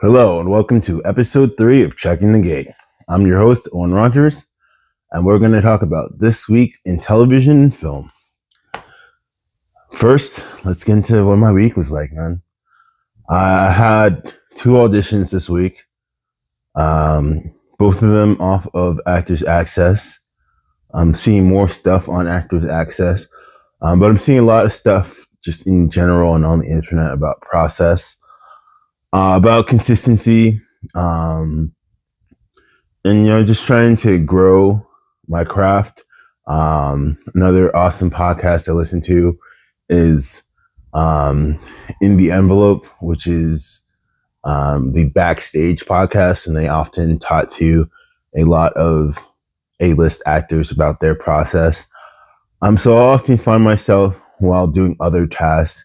Hello and welcome to episode 3 of Checking the Gate. I'm your host, Owen Rogers, and we're going to talk about this week in television and film. First, let's get into what my week was like, man. I had 2 auditions this week, both of them off of Actors Access. I'm seeing more stuff on Actors Access, but I'm seeing a lot of stuff just in general and on the internet about process. About consistency, and just trying to grow my craft. Another awesome podcast I listen to is In the Envelope, which is the Backstage podcast, and they often talk to a lot of A-list actors about their process. So I often find myself while doing other tasks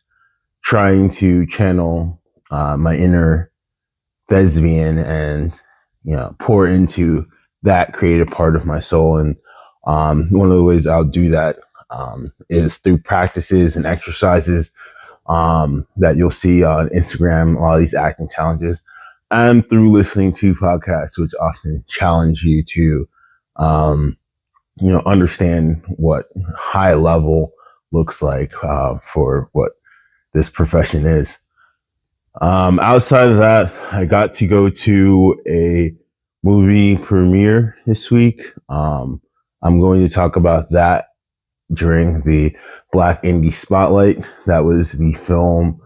trying to channel my inner thespian and pour into that creative part of my soul. And one of the ways I'll do that is through practices and exercises that you'll see on Instagram, a lot of these acting challenges, and through listening to podcasts, which often challenge you to understand what high level looks like for what this profession is. Outside of that, I got to go to a movie premiere this week. I'm going to talk about that during the Black Indie Spotlight. That was the film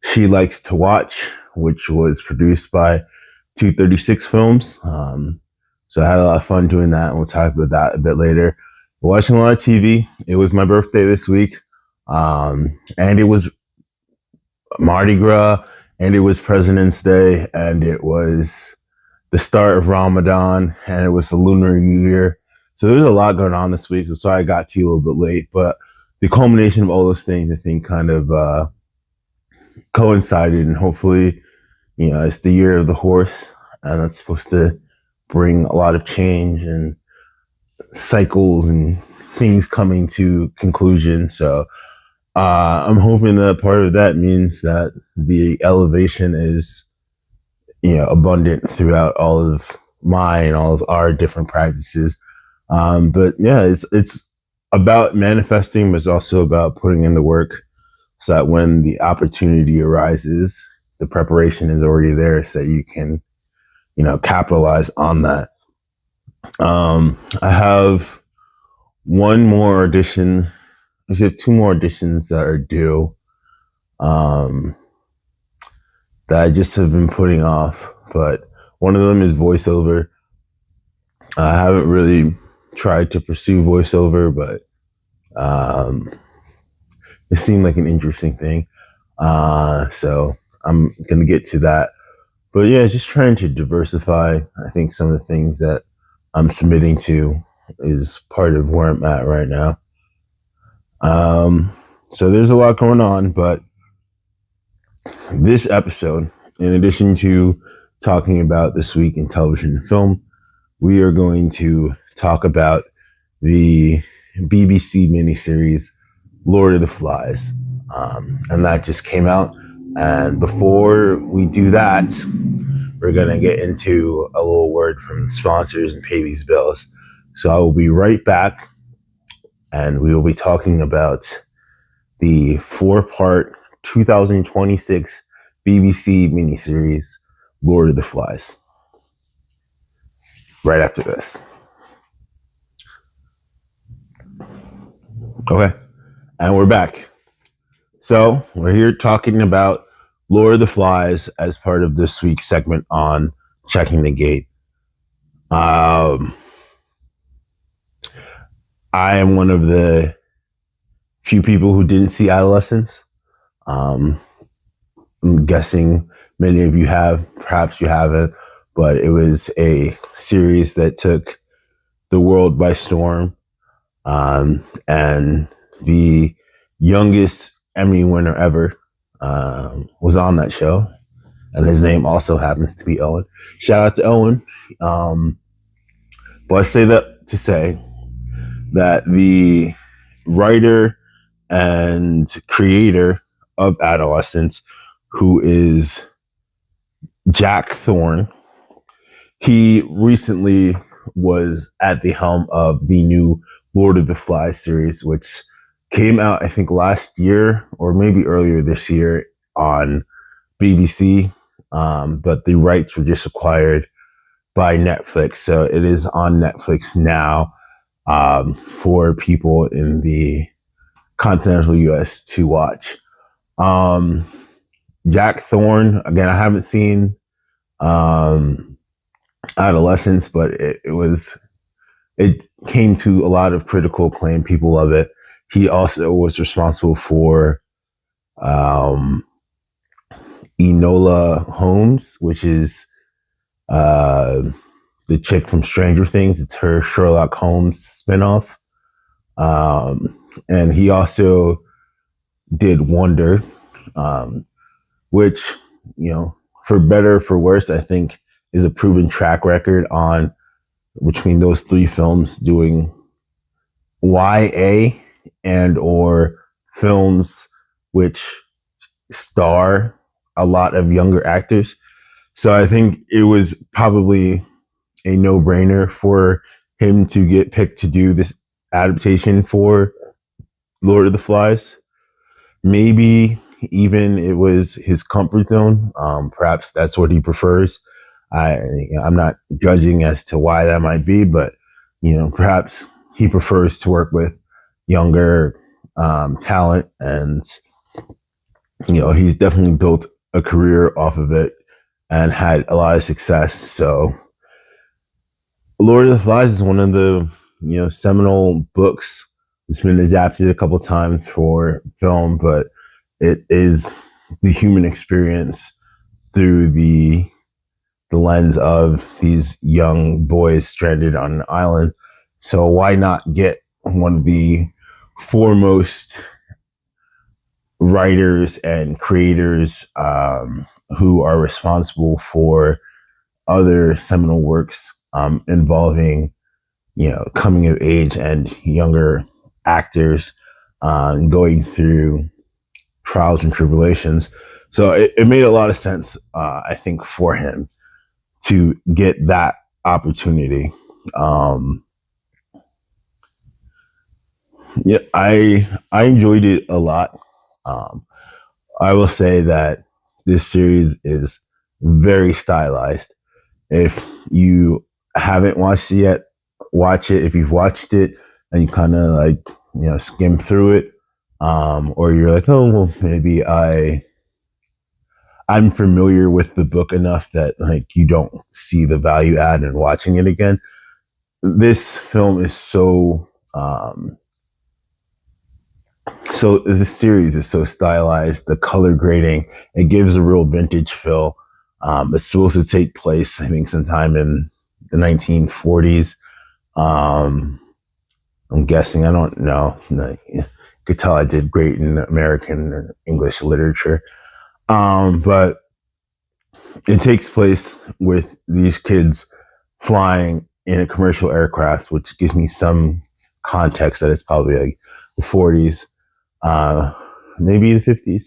She Likes to Watch, which was produced by 236 Films. So I had a lot of fun doing that, and we'll talk about that a bit later. Watching a lot of TV. It was my birthday this week, and it was Mardi Gras, and it was President's Day, and it was the start of Ramadan, and it was the Lunar New Year. So there's a lot going on this week. So sorry I got to you a little bit late, but the culmination of all those things, I think, kind of coincided, and hopefully, it's the year of the horse, and that's supposed to bring a lot of change and cycles and things coming to conclusion. So I'm hoping that part of that means that the elevation is, abundant throughout all of my and all of our different practices. But yeah, it's about manifesting, but it's also about putting in the work so that when the opportunity arises, the preparation is already there so that you can, capitalize on that. I have one more audition. I have 2 more auditions that are due that I just have been putting off, but one of them is voiceover. I haven't really tried to pursue voiceover, but it seemed like an interesting thing. So I'm going to get to that. But yeah, just trying to diversify. I think some of the things that I'm submitting to is part of where I'm at right now. So there's a lot going on, but this episode, in addition to talking about this week in television and film, we are going to talk about the BBC miniseries Lord of the Flies. And that just came out. And before we do that, we're going to get into a little word from sponsors and pay these bills. So I will be right back, and we will be talking about the 4-part 2026 BBC miniseries Lord of the Flies right after this. Okay, and we're back. So we're here talking about Lord of the Flies as part of this week's segment on Checking the Gate. I am one of the few people who didn't see Adolescence. I'm guessing many of you have, perhaps you haven't, but it was a series that took the world by storm. And the youngest Emmy winner ever was on that show, and his name also happens to be Owen. Shout out to Owen. But I say that to say that the writer and creator of Adolescence, who is Jack Thorne. He recently was at the helm of the new Lord of the Flies series, which came out, I think, last year or maybe earlier this year on BBC. But the rights were just acquired by Netflix. So it is on Netflix now for people in the continental US to watch. Um, Jack Thorne, again, I haven't seen Adolescence, but it came to a lot of critical acclaim. People love it. He also was responsible for um, Enola Holmes, which is uh, the chick from Stranger Things. It's her Sherlock Holmes spinoff. And he also did Wonder, which, for better or for worse, I think is a proven track record on between those three films doing YA and or films which star a lot of younger actors. So I think it was probably a no-brainer for him to get picked to do this adaptation for Lord of the Flies. Maybe even it was his comfort zone. Perhaps that's what he prefers. I'm not judging as to why that might be, but perhaps he prefers to work with younger talent, and he's definitely built a career off of it and had a lot of success. So, Lord of the Flies is one of the seminal books. It's been adapted a couple times for film, but it is the human experience through the lens of these young boys stranded on an island. So why not get one of the foremost writers and creators who are responsible for other seminal works involving coming of age and younger actors going through trials and tribulations. So it made a lot of sense, I think, for him to get that opportunity. Yeah, I enjoyed it a lot. I will say that this series is very stylized. If you haven't watched it yet, watch it. If you've watched it and you kind of skim through it, or you're like, oh well, maybe I'm familiar with the book enough that you don't see the value add in watching it again. This film is so this series is so stylized. The color grading, it gives a real vintage feel. It's supposed to take place, I think, sometime in the 1940s. I'm guessing. I don't know. You could tell I did great in American or English literature. But it takes place with these kids flying in a commercial aircraft, which gives me some context that it's probably like the 40s, maybe the 50s.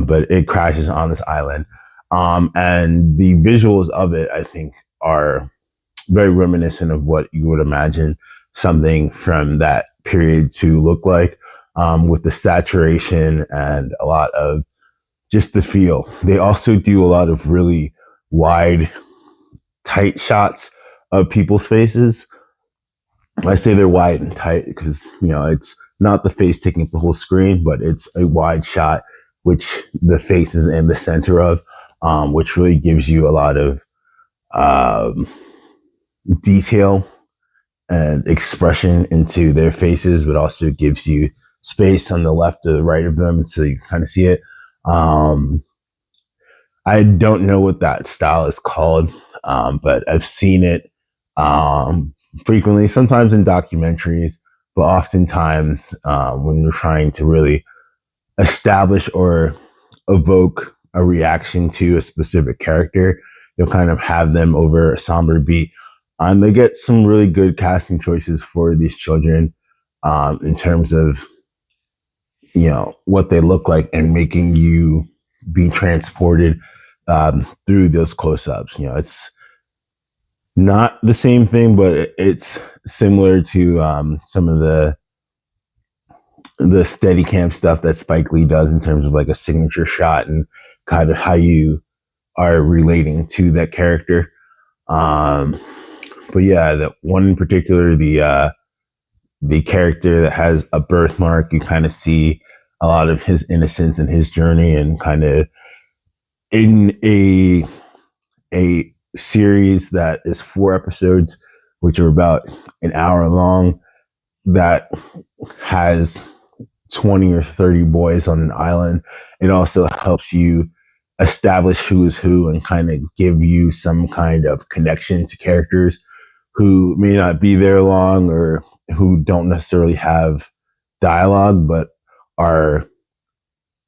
But it crashes on this island. And the visuals of it, I think, are very reminiscent of what you would imagine something from that period to look like, with the saturation and a lot of just the feel. They also do a lot of really wide, tight shots of people's faces. I say they're wide and tight because, it's not the face taking up the whole screen, but it's a wide shot, which the face is in the center of, which really gives you a lot of detail and expression into their faces, but also gives you space on the left or the right of them so you can kind of see it. I don't know what that style is called, but I've seen it frequently, sometimes in documentaries, but oftentimes when you're trying to really establish or evoke a reaction to a specific character, you'll kind of have them over a somber beat. They get some really good casting choices for these children in terms of what they look like and making you be transported through those close-ups. It's not the same thing, but it's similar to some of the Steadicam stuff that Spike Lee does in terms of like a signature shot and kind of how you are relating to that character. But yeah, the one in particular, the character that has a birthmark, you kind of see a lot of his innocence and his journey, and kind of in a series that is 4 episodes, which are about an hour long, that has 20 or 30 boys on an island. It also helps you establish who is who and kind of give you some kind of connection to characters who may not be there long or who don't necessarily have dialogue, but are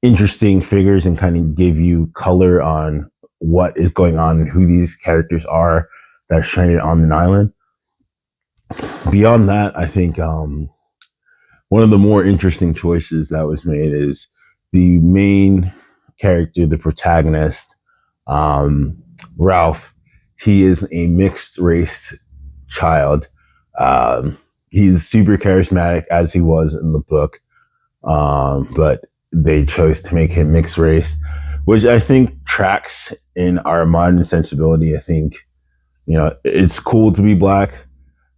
interesting figures and kind of give you color on what is going on and who these characters are that are stranded on an island. Beyond that, I think one of the more interesting choices that was made is the main character, the protagonist, Ralph. He is a mixed race child. He's super charismatic as he was in the book, but they chose to make him mixed race, which I think tracks in our modern sensibility. I think, it's cool to be black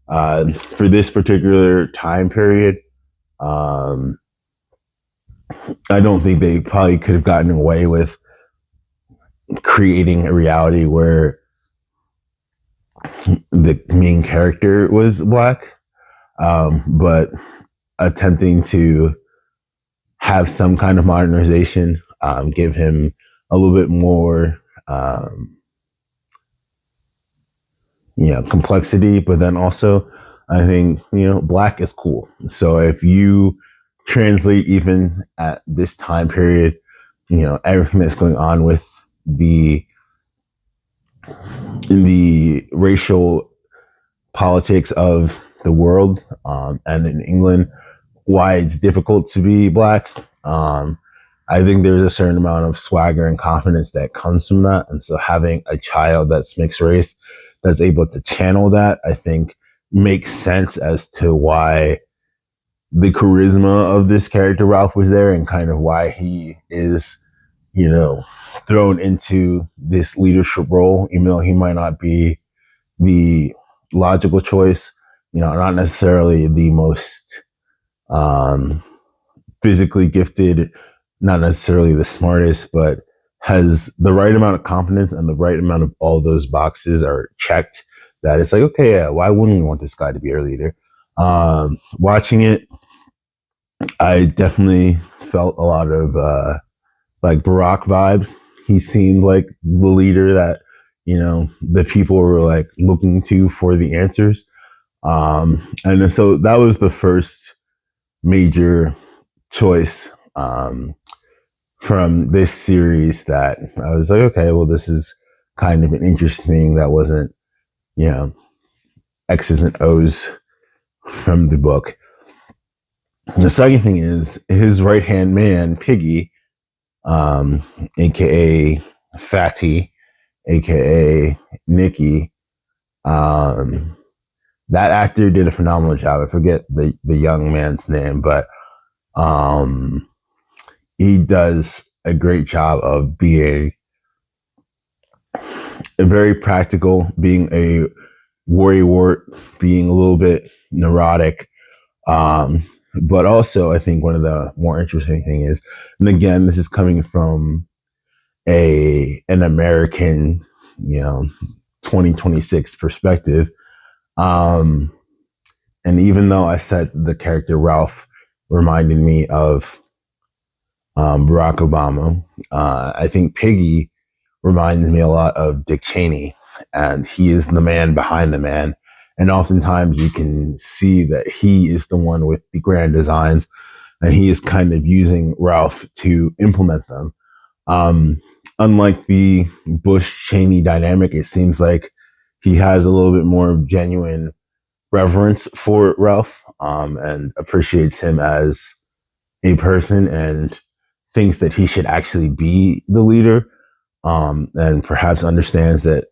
for this particular time period. I don't think they probably could have gotten away with creating a reality where the main character was black, but attempting to have some kind of modernization, give him a little bit more, complexity, but then also I think, black is cool. So if you translate even at this time period, everything that's going on with the racial politics of the world, and in England, why it's difficult to be black. I think there's a certain amount of swagger and confidence that comes from that. And so having a child that's mixed race that's able to channel that, I think makes sense as to why the charisma of this character Ralph was there, and kind of why he is, thrown into this leadership role, even though he might not be the logical choice, not necessarily the most physically gifted, not necessarily the smartest, but has the right amount of confidence and the right amount of all those boxes are checked, that it's like, okay, yeah, why wouldn't we want this guy to be our leader? Watching it, I definitely felt a lot of like Barack vibes. He seemed like the leader that, the people were like looking to for the answers. And so that was the first major choice from this series that I was like, okay, well, this is kind of an interesting thing that wasn't, X's and O's from the book. And the second thing is his right hand man, Piggy, aka Fatty, aka Nikki. That actor did a phenomenal job. I forget the young man's name, but he does a great job of being very practical, being a worrywart, being a little bit neurotic. But also, I think one of the more interesting thing is, and again, this is coming from an American, 2026 perspective. And even though I said the character Ralph reminded me of Barack Obama, I think Piggy reminds me a lot of Dick Cheney, and he is the man behind the man. And oftentimes you can see that he is the one with the grand designs, and he is kind of using Ralph to implement them. Unlike the Bush-Cheney dynamic, it seems like he has a little bit more genuine reverence for Ralph, and appreciates him as a person and thinks that he should actually be the leader. and perhaps understands that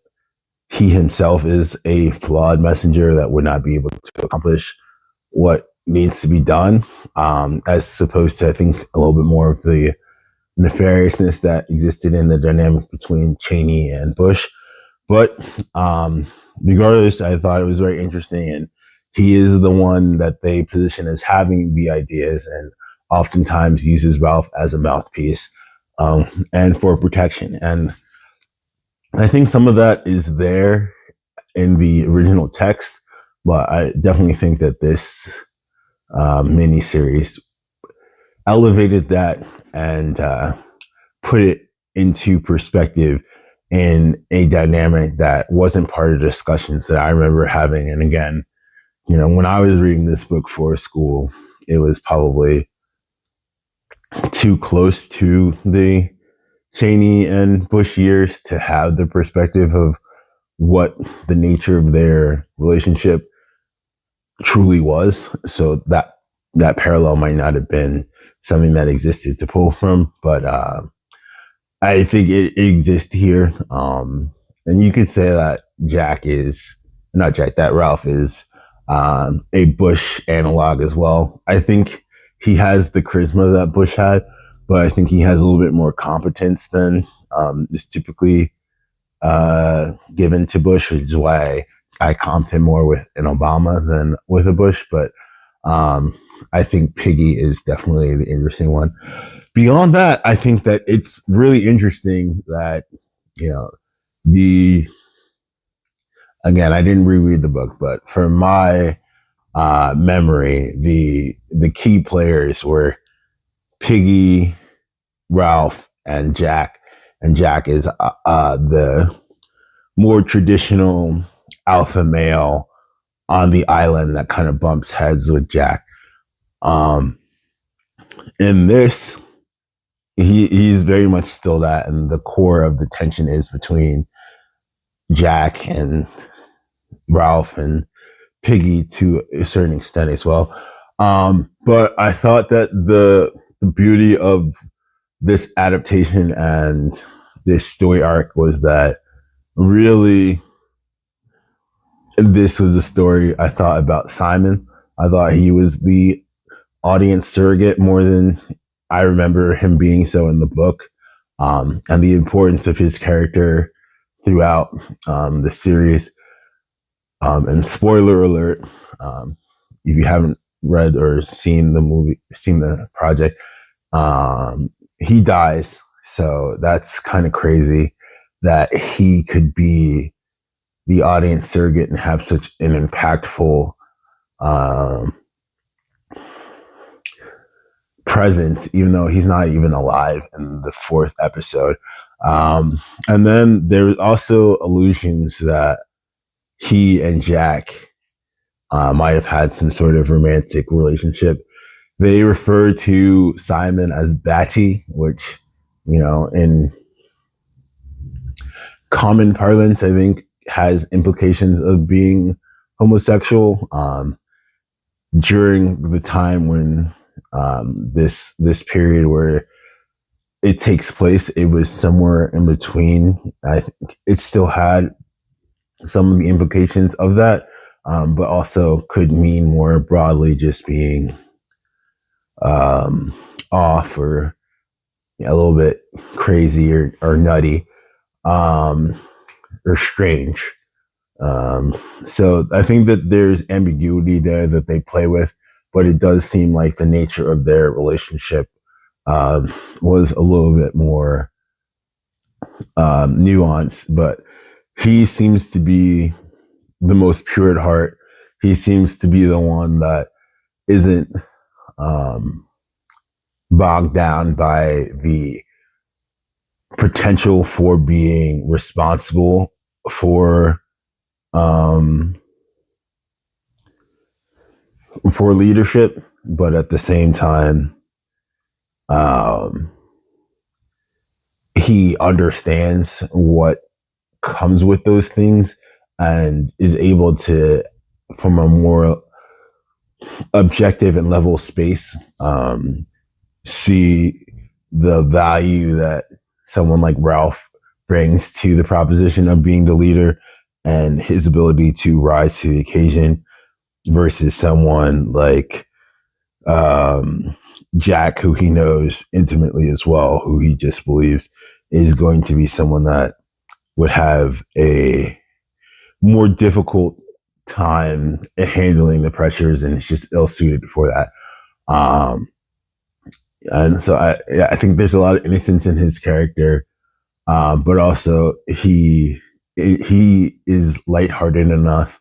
he himself is a flawed messenger that would not be able to accomplish what needs to be done, as opposed to, I think, a little bit more of the nefariousness that existed in the dynamic between Cheney and Bush. But regardless, I thought it was very interesting, and he is the one that they position as having the ideas, and oftentimes uses Ralph as a mouthpiece, and for protection. And I think some of that is there in the original text, but I definitely think that this miniseries elevated that and put it into perspective in a dynamic that wasn't part of discussions that I remember having. And again, when I was reading this book for school, it was probably too close to the Cheney and Bush years to have the perspective of what the nature of their relationship truly was. So that parallel might not have been something that existed to pull from, but I think it exists here. And you could say that that Ralph is a Bush analog as well. I think he has the charisma that Bush had, but I think he has a little bit more competence than is typically given to Bush, which is why I comped him more with an Obama than with a Bush. But I think Piggy is definitely the interesting one. Beyond that, I think that it's really interesting that, again, I didn't reread the book, but for my memory, the key players were Piggy, Ralph, and Jack. And Jack is the more traditional alpha male on the island that kind of bumps heads with Jack. In this, he's very much still that, and the core of the tension is between Jack and Ralph and Piggy to a certain extent as well. But I thought that the beauty of this adaptation and this story arc was that really this was a story I thought about Simon. I thought he was the audience surrogate more than I remember him being so in the book, and the importance of his character throughout the series. And spoiler alert, if you haven't read or seen the project, he dies. So that's kind of crazy that he could be the audience surrogate and have such an impactful presence, even though he's not even alive in the 4th episode. And then there's also allusions that he and Jack might have had some sort of romantic relationship. They refer to Simon as Batty, which, in common parlance, I think has implications of being homosexual. During the time when this period where it takes place, it was somewhere in between. I think it still had some of the implications of that, but also could mean more broadly just being off or a little bit crazy or nutty, or strange. So I think that there's ambiguity there that they play with, but it does seem like the nature of their relationship was a little bit more nuanced. But he seems to be the most pure at heart. He seems to be the one that isn't bogged down by the potential for being responsible for leadership, but at the same time, he understands what comes with those things and is able to, from a more objective and level space, see the value that someone like Ralph brings to the proposition of being the leader and his ability to rise to the occasion versus someone like Jack, who he knows intimately as well, who he just believes is going to be someone that would have a more difficult time handling the pressures and is just ill suited for that. And so I think there's a lot of innocence in his character, but also he is lighthearted enough,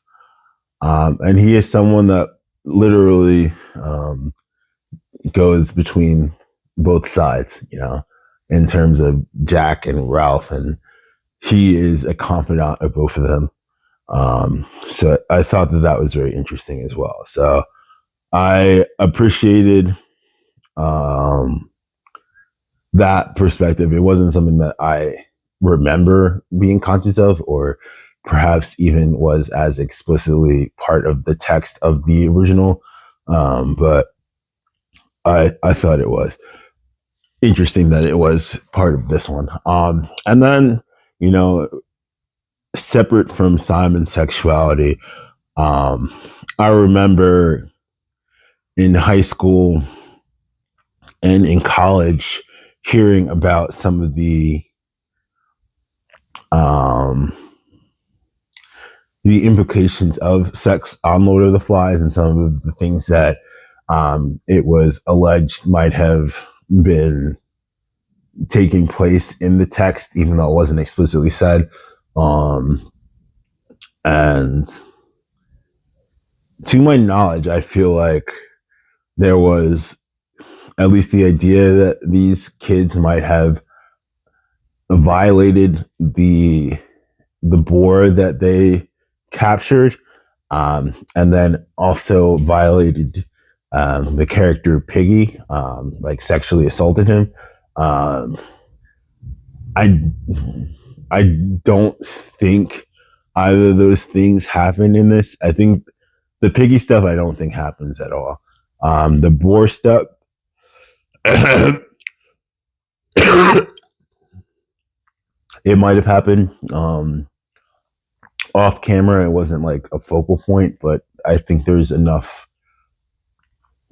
and he is someone that literally goes between both sides, in terms of Jack and Ralph, and he is a confidant of both of them. So I thought that was very interesting as well. So I appreciated that perspective. It wasn't something that I remember being conscious of, or perhaps even was as explicitly part of the text of the original. But I thought it was interesting that it was part of this one. And then, separate from Simon's sexuality, I remember in high school and in college hearing about some of the implications of sex on Lord of the Flies and some of the things that it was alleged might have been taking place in the text, even though it wasn't explicitly said. And to my knowledge, I feel like there was at least the idea that these kids might have violated the boar that they captured, and then also violated the character Piggy, like sexually assaulted him. I don't think either of those things happen in this. I think the Piggy stuff I don't think happens at all. The boar stuff, it might have happened off camera. It wasn't like a focal point, but I think there's enough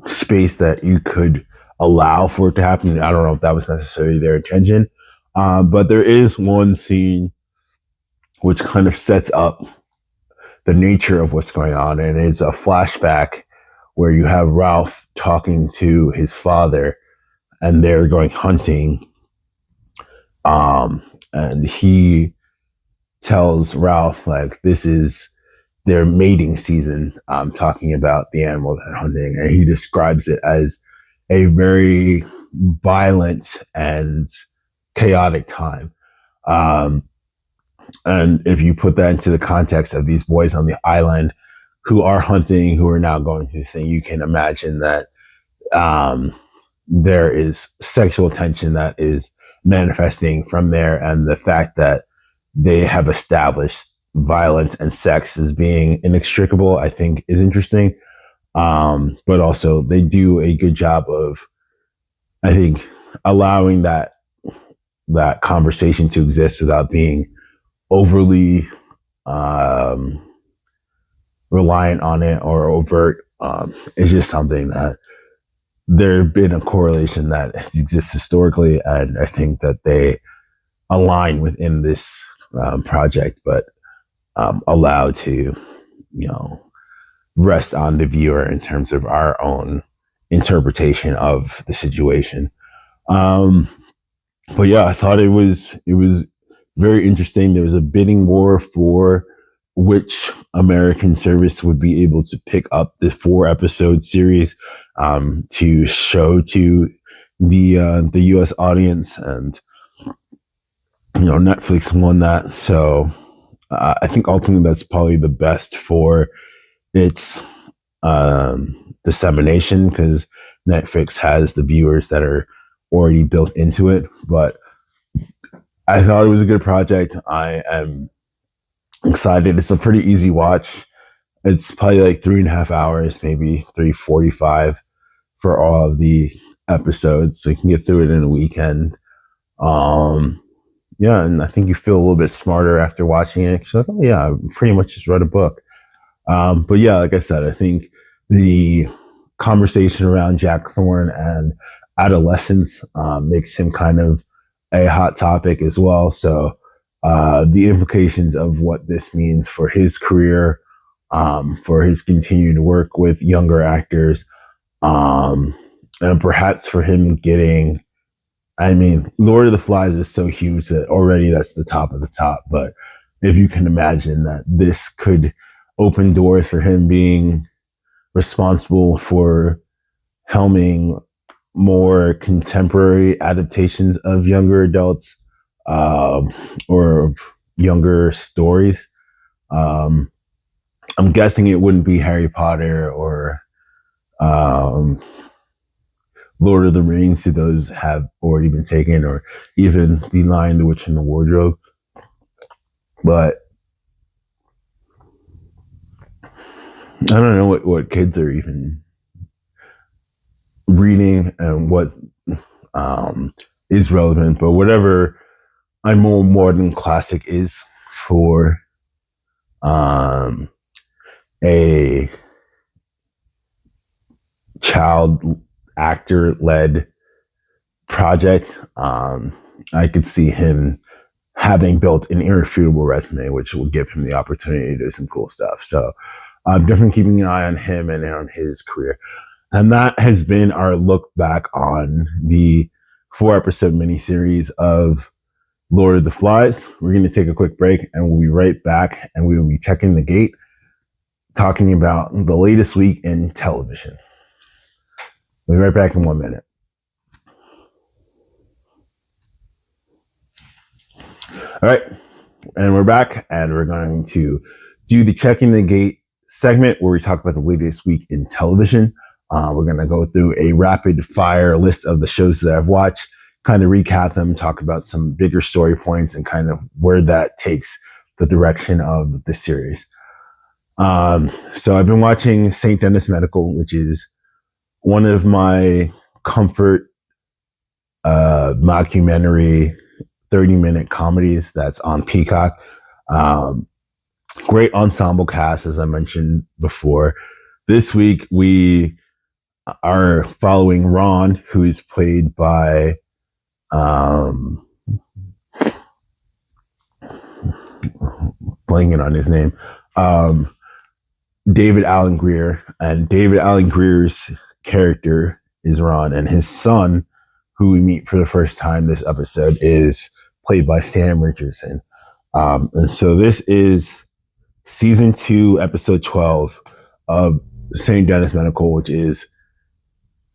space that you could allow for it to happen. I don't know if that was necessarily their intention, but there is one scene which kind of sets up the nature of what's going on, and it's a flashback where you have Ralph talking to his father, and they're going hunting, and he tells Ralph, like, this is their mating season, talking about the animal they're hunting, and he describes it as a very violent and chaotic time. And if you put that into the context of these boys on the island who are hunting, who are now going through the thing, you can imagine that there is sexual tension that is manifesting from there, and the fact that they have established violence and sex as being inextricable, I think, is interesting. But also they do a good job of, I think, allowing that conversation to exist without being overly reliant on it or overt. It's just something that there's been a correlation that exists historically, and I think that they align within this project, but allowed to, rest on the viewer in terms of our own interpretation of the situation. But yeah, I thought it was very interesting. There was a bidding war for which American service would be able to pick up the 4-episode series to show to the U.S. audience, and Netflix won that. So I think ultimately that's probably the best for its dissemination, because Netflix has the viewers that are already built into it. But I thought it was a good project. I am excited. It's a pretty easy watch. It's probably like 3.5 hours, maybe 3:45 for all of the episodes, so you can get through it in a weekend. yeah, and I think you feel a little bit smarter after watching it. 'Cause you're like, oh yeah, I pretty much just read a book. But yeah, like I said, I think the conversation around Jack Thorne and adolescence makes him kind of a hot topic as well. So the implications of what this means for his career, for his continued work with younger actors, um, and perhaps for him getting. I mean, Lord of the Flies is so huge that already that's the top of the top. But if you can imagine that this could open doors for him being responsible for helming more contemporary adaptations of younger adults or younger stories. Um, I'm guessing it wouldn't be Harry Potter or um, Lord of the Rings, who those have already been taken, or even The Lion, the Witch, and the Wardrobe. But I don't know what kids are even reading and what um, is relevant, but whatever a more modern classic is for um, a child actor led project, I could see him having built an irrefutable resume, which will give him the opportunity to do some cool stuff. So I'm definitely keeping an eye on him and on his career. And that has been our look back on the 4-episode miniseries of Lord of the Flies. We're going to take a quick break and we'll be right back, and we will be checking the gate, talking about the latest week in television. We'll be right back in 1 minute. All right. And we're back, and we're going to do the Checking the Gate segment where we talk about the latest week in television. We're going to go through a rapid fire list of the shows that I've watched, kind of recap them, talk about some bigger story points, and kind of where that takes the direction of the series. So I've been watching St. Denis Medical, which is one of my comfort mockumentary 30-minute comedies that's on Peacock. Great ensemble cast, as I mentioned before. This week, we are following Ron, who is played by blanking on his name, David Alan Grier. And David Alan Grier's character is Ron, and his son, who we meet for the first time this episode, is played by Sam Richardson. And so this is season 2, episode 12 of St. Denis Medical, which is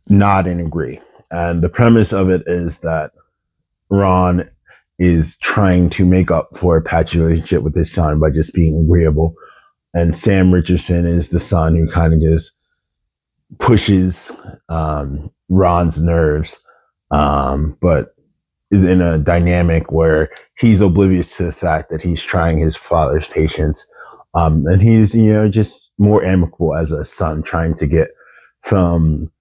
Nod and Agree. And the premise of it is that Ron is trying to make up for a patchy relationship with his son by just being agreeable. And Sam Richardson is the son who kind of just pushes Ron's nerves, but is in a dynamic where he's oblivious to the fact that he's trying his father's patience. And he's, just more amicable as a son, trying to get some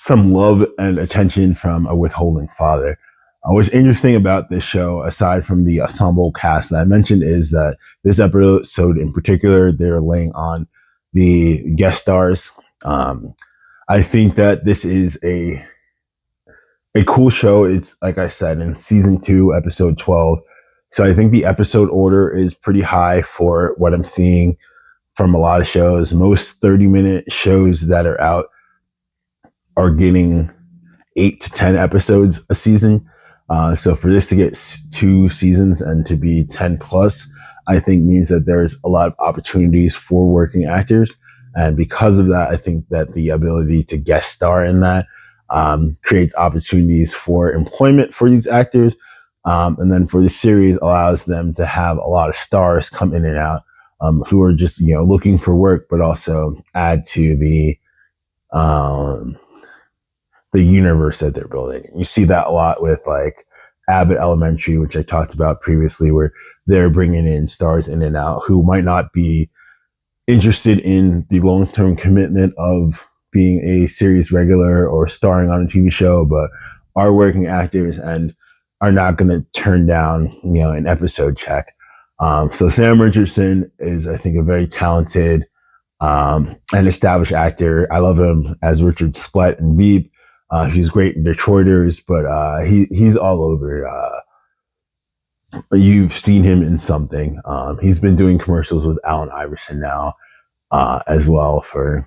love and attention from a withholding father. What's interesting about this show, aside from the ensemble cast that I mentioned, is that this episode in particular, they're laying on the guest stars. I think that this is a cool show. It's, like I said, in season 2, episode 12. So I think the episode order is pretty high for what I'm seeing from a lot of shows. Most 30-minute shows that are out are getting 8 to 10 episodes a season. So for this to get 2 seasons and to be 10 plus, I think means that there's a lot of opportunities for working actors. And because of that, I think that the ability to guest star in that creates opportunities for employment for these actors. And then for the series allows them to have a lot of stars come in and out who are just, looking for work, but also add to the universe that they're building. You see that a lot with like Abbott Elementary, which I talked about previously, where they're bringing in stars in and out who might not be interested in the long-term commitment of being a series regular or starring on a TV show, but are working actors and are not going to turn down, an episode check. So Sam Richardson is, I think, a very talented and established actor. I love him as Richard Splett and Veep. He's great in Detroiters, but he's all over. You've seen him in something. He's been doing commercials with Allen Iverson now, as well, for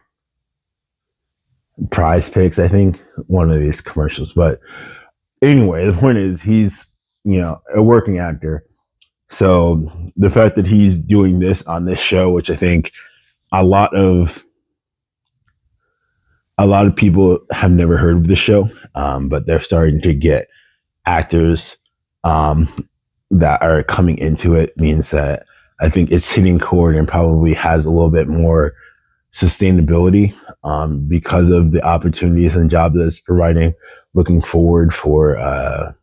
Prize Picks, I think, one of these commercials. But anyway, the point is he's, a working actor. So the fact that he's doing this on this show, which I think a lot of people have never heard of the show, but they're starting to get actors that are coming into it, means that I think it's hitting chord and probably has a little bit more sustainability because of the opportunities and job that it's providing. Looking forward for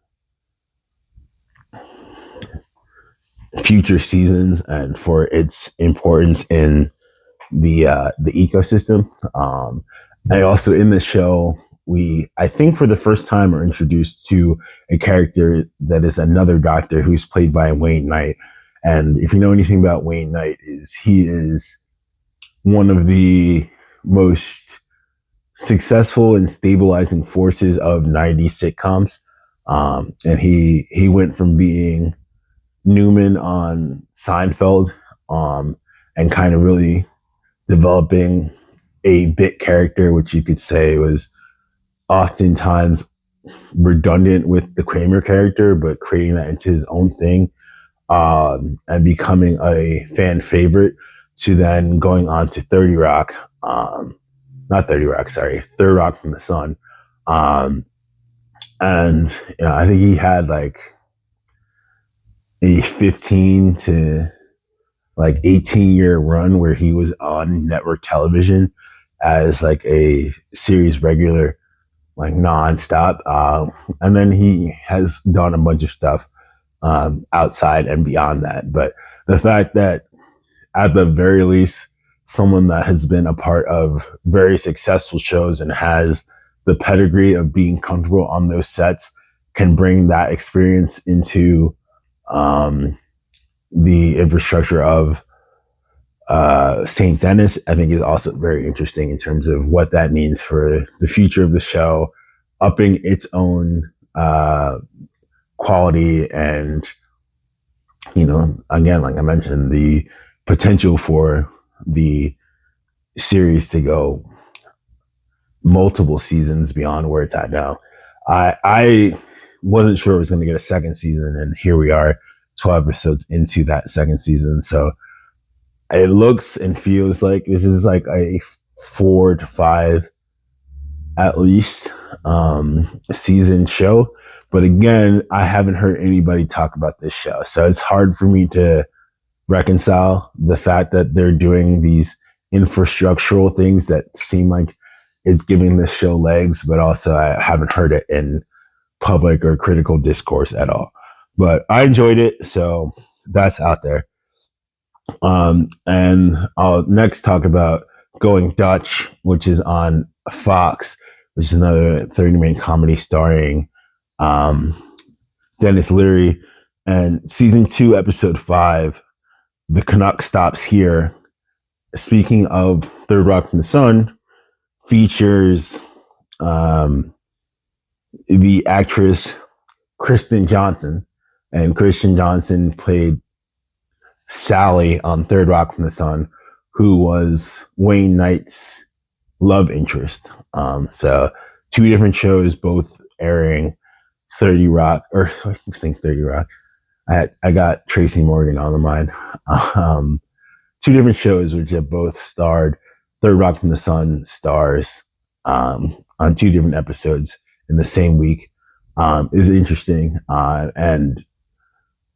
future seasons and for its importance in the ecosystem. And also in the show, I think for the first time, are introduced to a character that is another doctor who's played by Wayne Knight. And if you know anything about Wayne Knight, he is one of the most successful and stabilizing forces of 90s sitcoms. And he went from being Newman on Seinfeld, and kind of really developing a bit character, which you could say was oftentimes redundant with the Kramer character, but creating that into his own thing, and becoming a fan favorite, to then going on to 30 Rock, not 30 Rock, sorry, Third Rock from the Sun. And I think he had like a 15 to like 18-year run where he was on network television as like a series regular, like nonstop. And then he has done a bunch of stuff outside and beyond that. But the fact that at the very least, someone that has been a part of very successful shows and has the pedigree of being comfortable on those sets can bring that experience into the infrastructure of St. Denis, I think is also very interesting in terms of what that means for the future of the show, upping its own quality and, again, like I mentioned, the potential for the series to go multiple seasons beyond where it's at now. I wasn't sure it was going to get a second season, and here we are 12 episodes into that second season. So it looks and feels like this is like a 4 to 5 at least season show. But again, I haven't heard anybody talk about this show, so it's hard for me to reconcile the fact that they're doing these infrastructural things that seem like it's giving this show legs, but also I haven't heard it in public or critical discourse at all. But I enjoyed it, so that's out there. And I'll next talk about Going Dutch, which is on Fox, which is another 30-minute comedy starring Dennis Leary. And season 2, episode 5, The Canuck Stops Here. Speaking of Third Rock from the Sun, features the actress Kristen Johnson. And Kristen Johnson played Sally on Third Rock from the Sun, who was Wayne Knight's love interest. So 2 different shows, both airing 30 Rock, or I keep saying 30 Rock. I got Tracy Morgan on the mind. 2 different shows which have both starred Third Rock from the Sun stars on 2 different episodes in the same week is interesting. And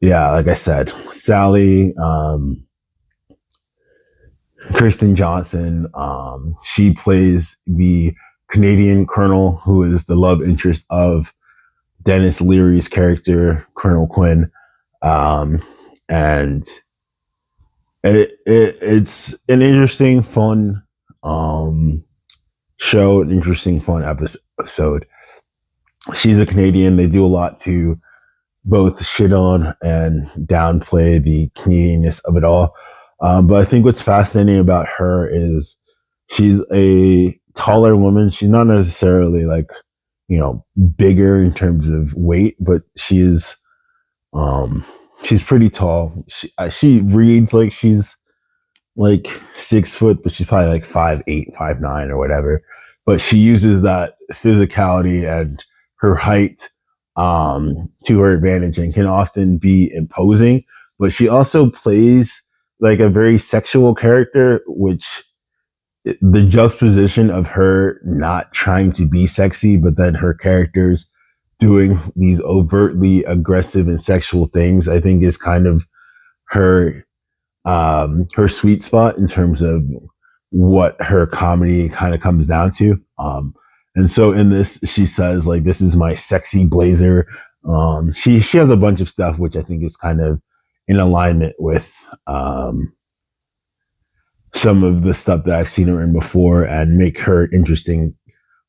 yeah, like I said, Sally, Kristen Johnson, she plays the Canadian colonel who is the love interest of Dennis Leary's character, Colonel Quinn. And it's an interesting, fun show, an interesting, fun episode. She's a Canadian. They do a lot to both shit on and downplay the Canadianness of it all. But I think what's fascinating about her is she's a taller woman. She's not necessarily like, bigger in terms of weight, but she's pretty tall. She reads like she's like 6 foot, but she's probably like 5'8", 5'9", or whatever. But she uses that physicality and her height to her advantage and can often be imposing. But she also plays like a very sexual character, which the juxtaposition of her not trying to be sexy, but then her characters doing these overtly aggressive and sexual things, I think is kind of her her sweet spot in terms of what her comedy kind of comes down to. And so in this, she says like, "This is my sexy blazer." She has a bunch of stuff which I think is kind of in alignment with some of the stuff that I've seen her in before, and make her interesting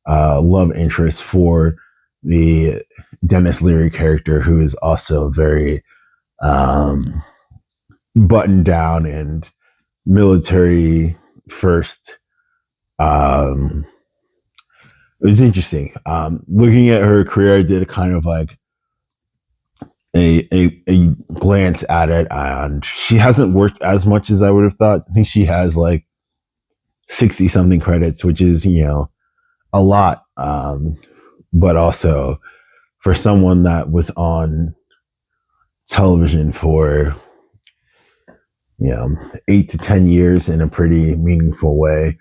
love interest for the Dennis Leary character, who is also very buttoned down and military first. It was interesting. Looking at her career, I did kind of like a glance at it, and she hasn't worked as much as I would have thought. I think she has like 60 something credits, which is, a lot. But also for someone that was on television for 8 to 10 years in a pretty meaningful way,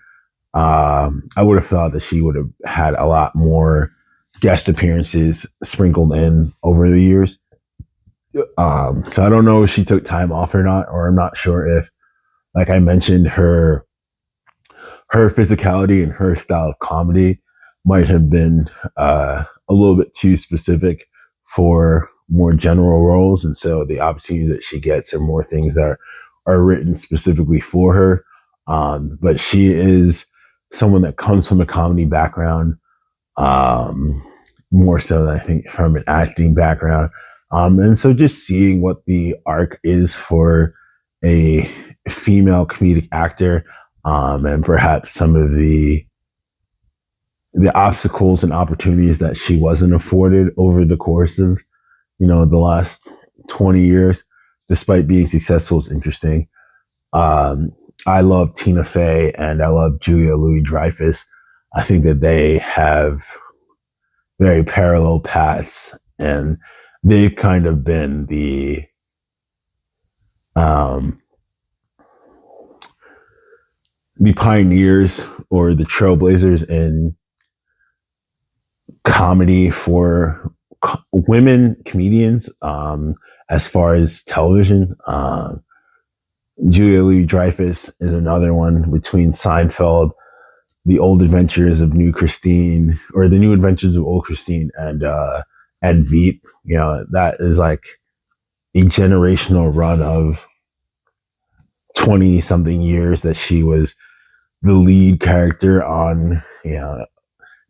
I would have thought that she would have had a lot more guest appearances sprinkled in over the years. So I don't know if she took time off or not, or I'm not sure if, like I mentioned, her physicality and her style of comedy might have been a little bit too specific for more general roles, and so the opportunities that she gets are more things that are written specifically for her. But she is someone that comes from a comedy background, more so than I think from an acting background. And so just seeing what the arc is for a female comedic actor, and perhaps some of the obstacles and opportunities that she wasn't afforded over the course of, the last 20 years, despite being successful, is interesting. I love Tina Fey and I love Julia Louis-Dreyfus. I think that they have very parallel paths, and they've kind of been the pioneers or the trailblazers in comedy for women comedians, as far as television. Julia Louis-Dreyfus is another one, between Seinfeld, The Old Adventures of New Christine, or The New Adventures of Old Christine, and Veep. That is like a generational run of 20 something years that she was the lead character on,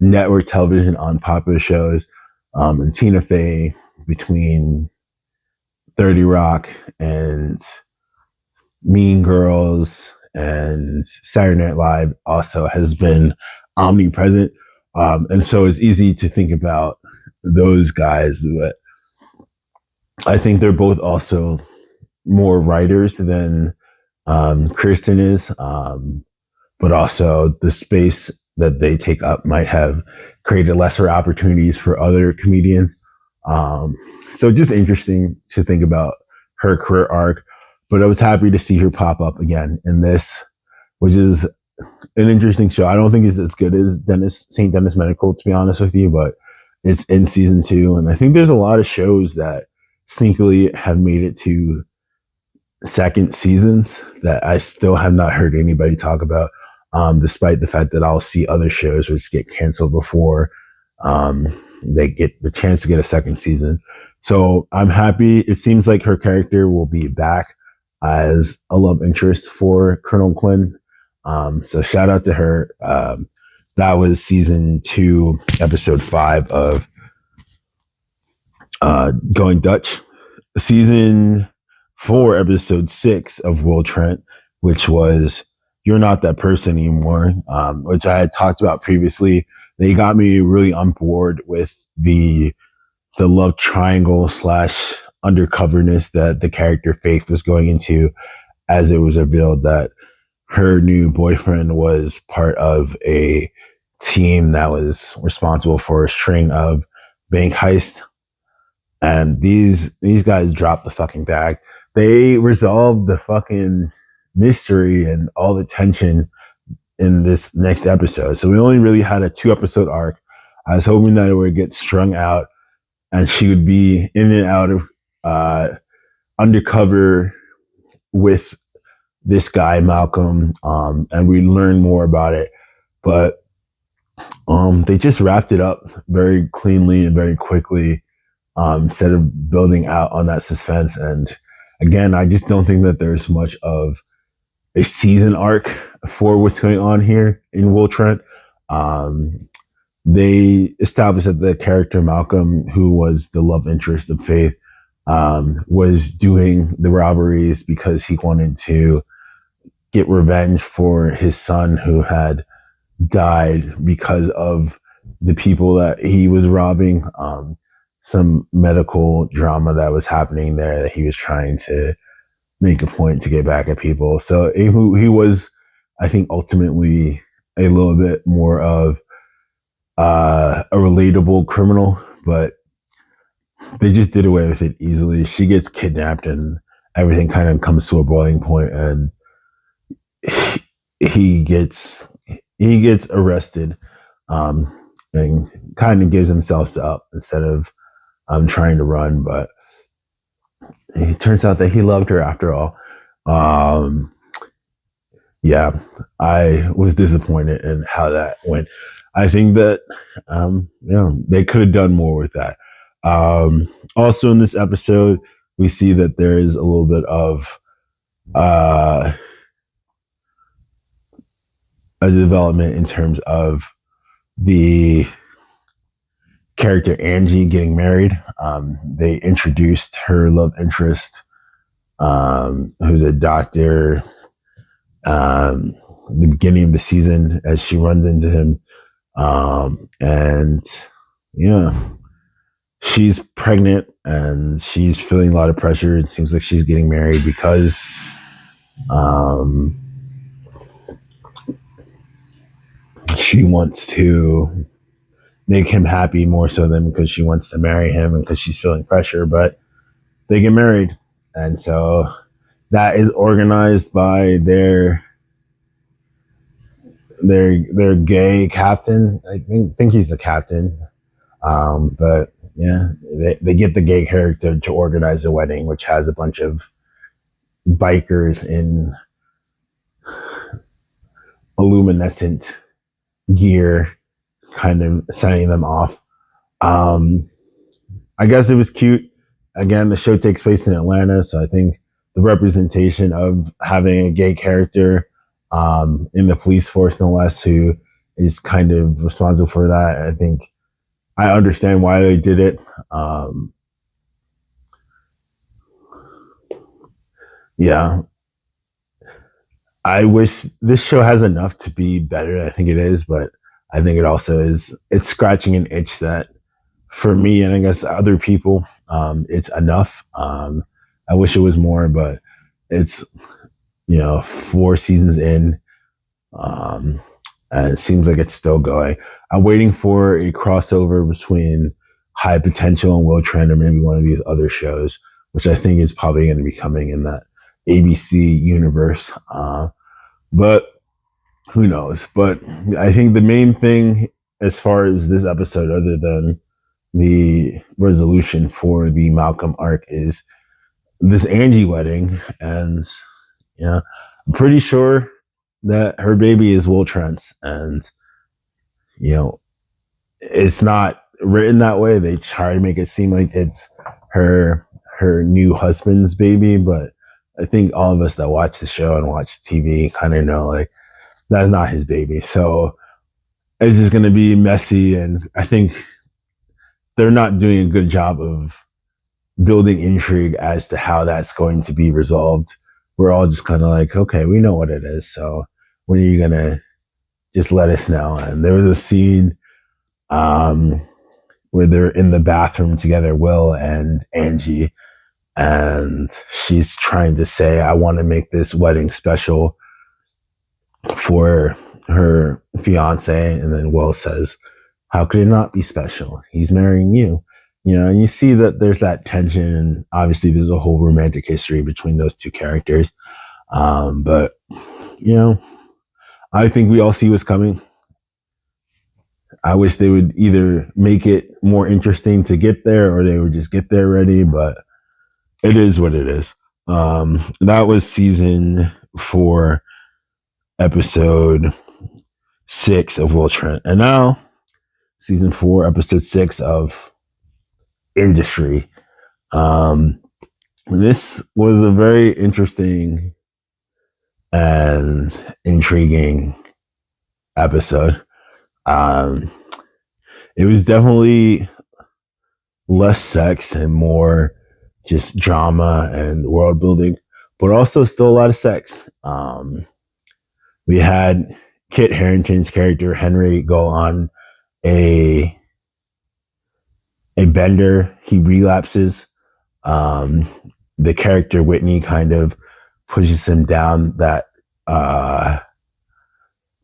network television on popular shows. And Tina Fey, between 30 Rock and Mean Girls and Saturday Night Live, also has been omnipresent. And so it's easy to think about those guys, but I think they're both also more writers than Kirsten is. But also the space that they take up might have created lesser opportunities for other comedians. So just interesting to think about her career arc. But I was happy to see her pop up again in this, which is an interesting show. I don't think it's as good as St. Denis Medical, to be honest with you, but it's in season 2. And I think there's a lot of shows that sneakily have made it to second seasons that I still have not heard anybody talk about, despite the fact that I'll see other shows which get canceled before they get the chance to get a second season. So I'm happy. It seems like her character will be back as a love interest for Colonel Quinn. So shout out to her. That was season 2, episode 5 of Going Dutch, season 4, episode 6 of Will Trent, which was "You're Not That Person Anymore," which I had talked about previously. They got me really on board with the love triangle slash undercoverness that the character Faith was going into, as it was revealed that her new boyfriend was part of a team that was responsible for a string of bank heists. And these guys dropped the fucking bag. They resolved the fucking mystery and all the tension in this next episode. So we only really had a 2 episode arc. I was hoping that it would get strung out and she would be in and out of undercover with this guy Malcolm, and we learn more about it. But they just wrapped it up very cleanly and very quickly, instead of building out on that suspense. And again, I just don't think that there's much of a season arc for what's going on here in Will Trent. They established that the character Malcolm, who was the love interest of Faith, was doing the robberies because he wanted to get revenge for his son who had died because of the people that he was robbing. Some medical drama that was happening there that he was trying to make a point to get back at people. So he was, I think, ultimately a little bit more of a relatable criminal, but they just did away with it easily. She gets kidnapped and everything kind of comes to a boiling point, and he gets arrested, and kind of gives himself up instead of trying to run. But it turns out that he loved her after all. Yeah, I was disappointed in how that went. I think that they could have done more with that. Also, in this episode, we see that there is a little bit of a development in terms of the character Angie getting married. They introduced her love interest, who's a doctor, the beginning of the season as she runs into him. And yeah, she's pregnant and she's feeling a lot of pressure. It seems like she's getting married because she wants to make him happy more so than because she wants to marry him and because she's feeling pressure. But they get married, and so that is organized by their gay captain. I think he's the captain. But yeah, they get the gay character to organize a wedding, which has a bunch of bikers in luminescent gear kind of sending them off. I guess it was cute. Again, the show takes place in Atlanta, so I think the representation of having a gay character in the police force, no less, who is kind of responsible for that. I think I understand why they did it. Yeah, I wish this show has enough to be better. I think it is, but I think it also is. It's scratching an itch that, for me, and I guess other people, it's enough. I wish it was more, but it's 4 seasons in, and it seems like it's still going. I'm waiting for a crossover between High Potential and Will Trent, or maybe one of these other shows, which I think is probably going to be coming in that ABC universe. But who knows? But I think the main thing as far as this episode, other than the resolution for the Malcolm arc, is this Angie wedding. And yeah, I'm pretty sure that her baby is Will Trent's, and it's not written that way. They try to make it seem like it's her new husband's baby, but I think all of us that watch the show and watch TV kind of know, like, that's not his baby. So it's just going to be messy, and I think they're not doing a good job of building intrigue as to how that's going to be resolved. We're all just kind of like, okay, we know what it is. So when are you going to just let us know? And there was a scene where they're in the bathroom together, Will and Angie, and she's trying to say, I want to make this wedding special for her fiance. And then Will says, how could it not be special? He's marrying you. And you see that there's that tension, and obviously there's a whole romantic history between those two characters. But I think we all see what's coming. I wish they would either make it more interesting to get there, or they would just get there ready, but it is what it is. That was season 4, episode 6 of Will Trent. And now season 4, episode 6 of Industry. This was a very interesting and intriguing episode. It was definitely less sex and more just drama and world building, but also still a lot of sex. We had Kit Harington's character Henry go on a bender. He relapses. The character Whitney kind of pushes him down that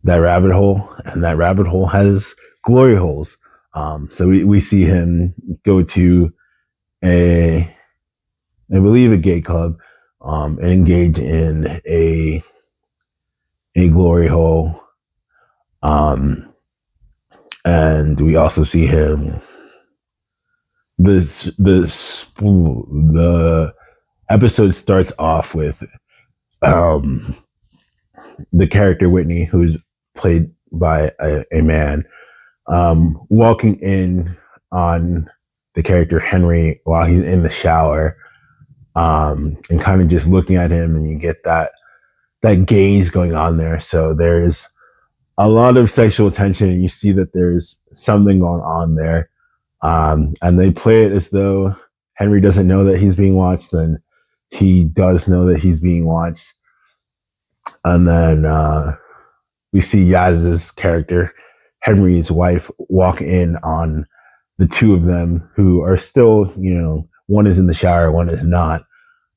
rabbit hole, and that rabbit hole has glory holes. So we see him go to I believe a gay club, and engage in a glory hole. And we also see him, the episode starts off with the character Whitney, who's played by a man, walking in on the character Henry while he's in the shower, and kind of just looking at him, and you get that gaze going on there. So there's a lot of sexual tension, and you see that there's something going on there. And they play it as though Henry doesn't know that he's being watched, then he does know that he's being watched. And then we see Yaz's character, Henry's wife, walk in on the two of them, who are still, one is in the shower, one is not.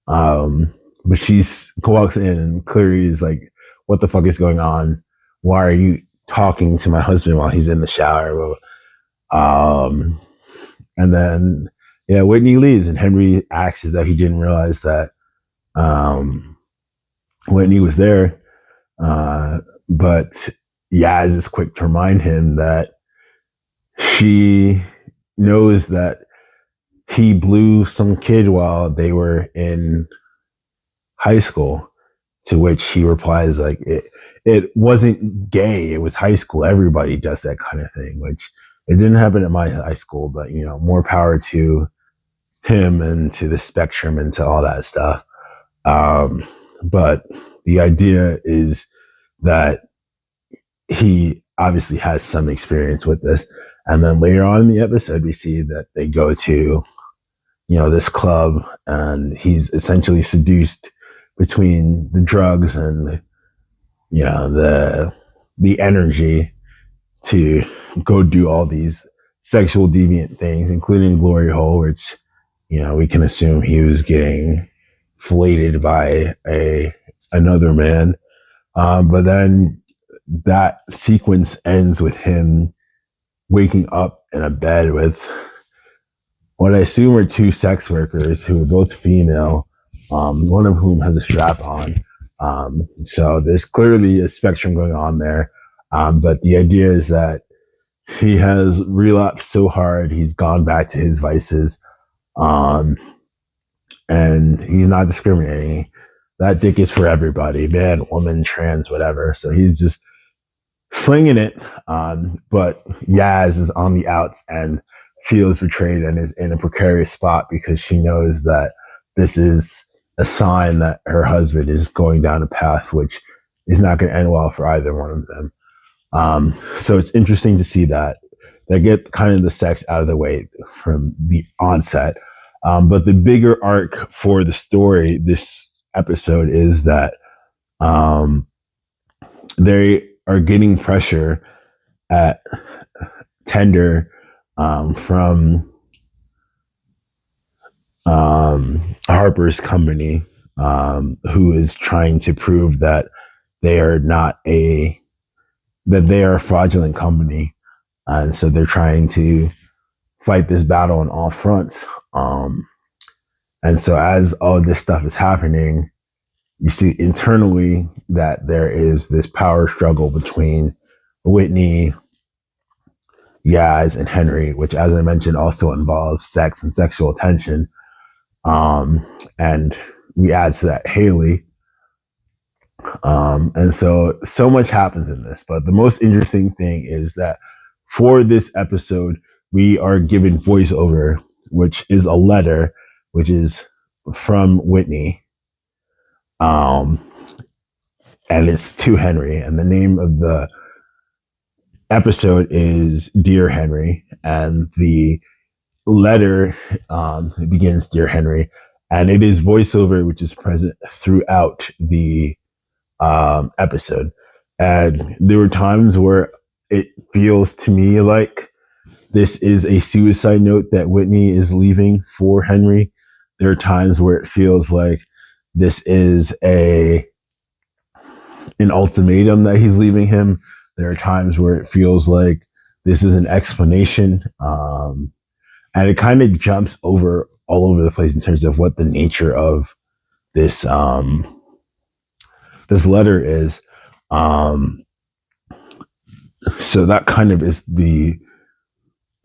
But she walks in and clearly is like, what the fuck is going on? Why are you talking to my husband while he's in the shower? And then, Whitney leaves, and Henry acts as though he didn't realize that Whitney was there. But Yaz is quick to remind him that she knows that he blew some kid while they were in high school, to which he replies like, it wasn't gay, it was high school, everybody does that kind of thing, which it didn't happen at my high school, but more power to him and to the spectrum and to all that stuff. But the idea is that he obviously has some experience with this. And then later on in the episode, we see that they go to, this club, and he's essentially seduced between the drugs and, the energy to go do all these sexual deviant things, including glory hole, which, we can assume he was getting filleted by another man. But then that sequence ends with him waking up in a bed with what I assume are two sex workers who are both female, one of whom has a strap on. So there's clearly a spectrum going on there. But the idea is that he has relapsed so hard, he's gone back to his vices, and he's not discriminating. That dick is for everybody, man, woman, trans, whatever. So he's just slinging it. But Yaz is on the outs and feels betrayed and is in a precarious spot because she knows that this is a sign that her husband is going down a path which is not going to end well for either one of them. So it's interesting to see that they get kind of the sex out of the way from the onset. But the bigger arc for the story this episode is that they are getting pressure at tender from Harper's company, who is trying to prove that they are not that they are a fraudulent company, and so they're trying to fight this battle on all fronts. And so as all this stuff is happening, you see internally that there is this power struggle between Whitney, Yaz, and Henry, which, as I mentioned, also involves sex and sexual tension. And we add to that Haley. And so much happens in this. But the most interesting thing is that for this episode, we are given voiceover, which is a letter, which is from Whitney. And it's to Henry. And the name of the episode is Dear Henry. And the letter begins Dear Henry. And it is voiceover, which is present throughout the episode. And there were times where it feels to me like this is a suicide note that Whitney is leaving for Henry. There are times where it feels like this is an ultimatum that he's leaving him. There are times where it feels like this is an explanation. And it kind of jumps all over the place in terms of what the nature of this this letter is. So that kind of is the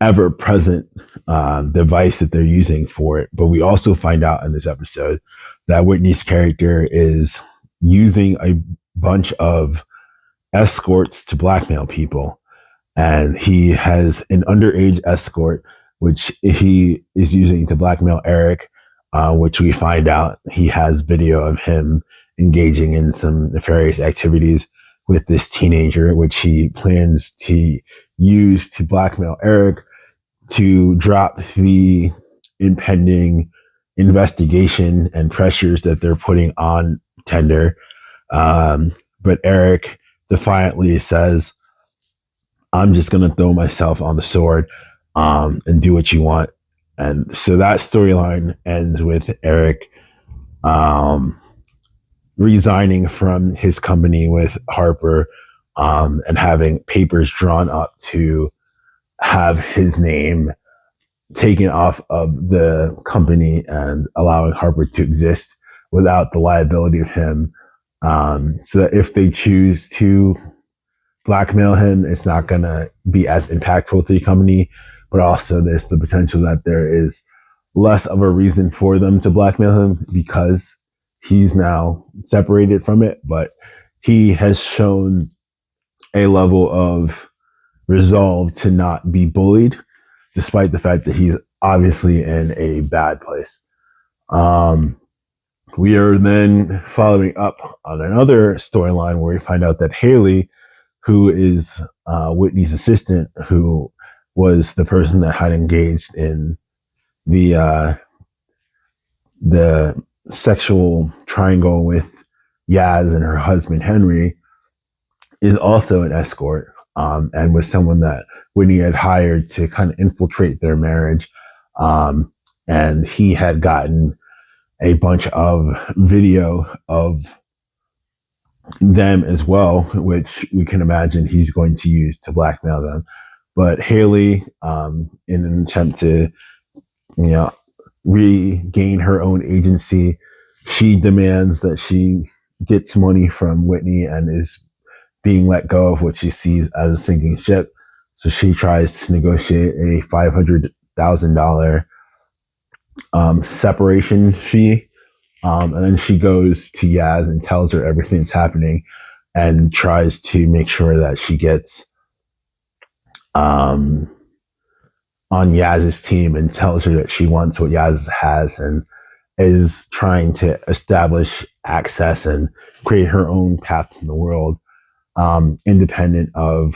ever-present device that they're using for it. But we also find out in this episode that Whitney's character is using a bunch of escorts to blackmail people. And he has an underage escort, which he is using to blackmail Eric, which we find out he has video of him engaging in some nefarious activities with this teenager, which he plans to use to blackmail Eric to drop the impending investigation and pressures that they're putting on Tender. But Eric defiantly says, I'm just going to throw myself on the sword and do what you want. And so that storyline ends with Eric resigning from his company with Harper and having papers drawn up to have his name taken off of the company and allowing Harper to exist without the liability of him. So that if they choose to blackmail him, it's not going to be as impactful to the company, but also there's the potential that there is less of a reason for them to blackmail him because he's now separated from it. But he has shown a level of resolve to not be bullied, despite the fact that he's obviously in a bad place. We are then following up on another storyline where we find out that Haley, who is Whitney's assistant, who was the person that had engaged in the sexual triangle with Yaz and her husband Henry, is also an escort and was someone that Whitney had hired to kind of infiltrate their marriage. And he had gotten a bunch of video of them as well, which we can imagine he's going to use to blackmail them. But Haley, in an attempt to, regain her own agency, she demands that she gets money from Whitney and is being let go of what she sees as a sinking ship. So she tries to negotiate a $500,000 separation fee. And then she goes to Yaz and tells her everything that's happening and tries to make sure that she gets on Yaz's team and tells her that she wants what Yaz has and is trying to establish access and create her own path in the world, independent of,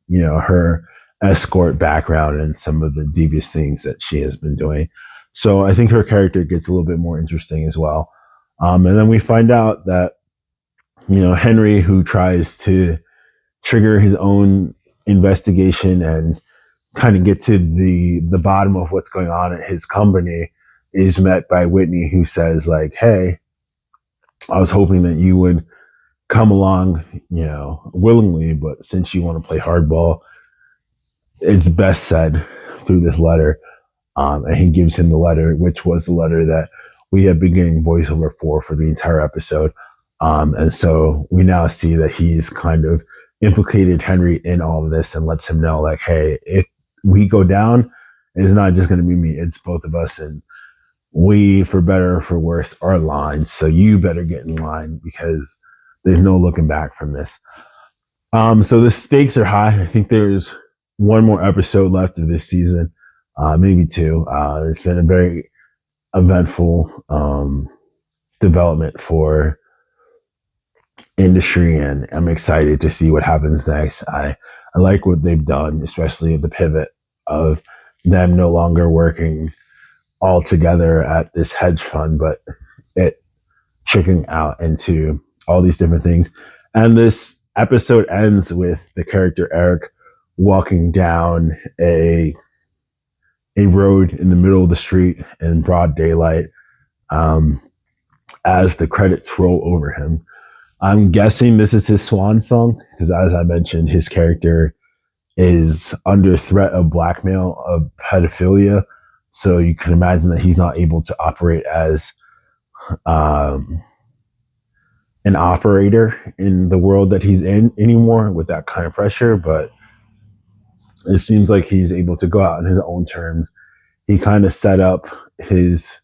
her escort background and some of the devious things that she has been doing. So I think her character gets a little bit more interesting as well. And then we find out that, Henry, who tries to trigger his own investigation and kind of get to the bottom of what's going on at his company, is met by Whitney, who says, like, hey, I was hoping that you would come along, willingly, but since you want to play hardball, it's best said through this letter. And he gives him the letter, which was the letter that we have been getting voiceover for the entire episode. And so we now see that he's kind of implicated Henry in all of this and lets him know, like, hey, if we go down, it's not just going to be me, it's both of us. And we, for better or for worse, are aligned. So you better get in line because there's no looking back from this. So the stakes are high. I think there's one more episode left of this season, maybe two. It's been a very eventful development for industry, and I'm excited to see what happens next. I like what they've done, especially the pivot of them no longer working all together at this hedge fund, but it trickling out into all these different things. And this episode ends with the character Eric walking down a road in the middle of the street in broad daylight, as the credits roll over him. I'm guessing this is his swan song because, as I mentioned, his character is under threat of blackmail, of pedophilia. So you can imagine that he's not able to operate as an operator in the world that he's in anymore with that kind of pressure. But it seems like he's able to go out on his own terms. He kind of set up his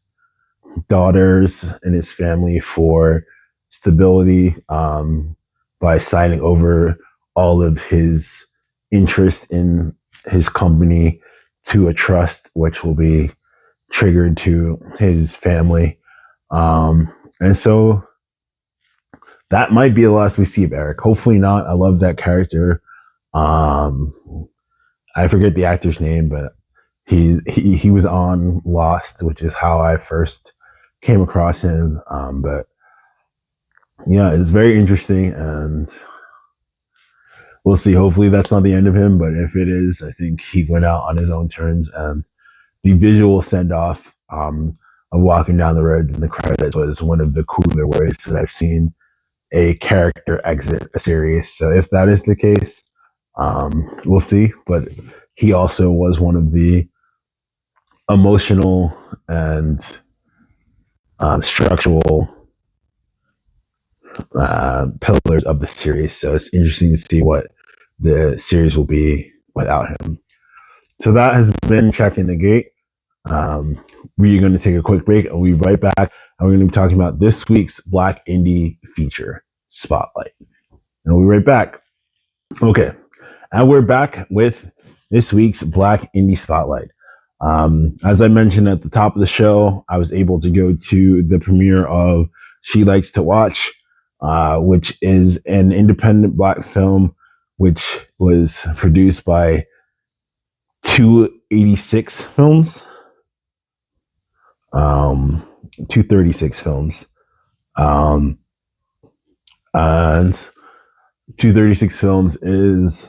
daughters and his family for stability by signing over all of his interest in his company to a trust, which will be triggered to his family. And so that might be the last we see of Eric. Hopefully not. I love that character. I forget the actor's name, but he was on Lost, which is how I first came across him. But yeah, it's very interesting, and we'll see. Hopefully that's not the end of him, but if it is, I think he went out on his own terms, and the visual send-off of walking down the road in the credits was one of the cooler ways that I've seen a character exit a series. So if that is the case, we'll see. But he also was one of the emotional and structural pillars of the series. So it's interesting to see what the series will be without him. So that has been Checkin the Gate. We're going to take a quick break and we'll be right back. And we're going to be talking about this week's Black Indie Feature Spotlight. And we'll be right back. Okay. And we're back with this week's Black Indie Spotlight. As I mentioned at the top of the show, I was able to go to the premiere of She Likes to Watch, which is an independent Black film, which was produced by 286 Films. 236 Films. And 236 Films is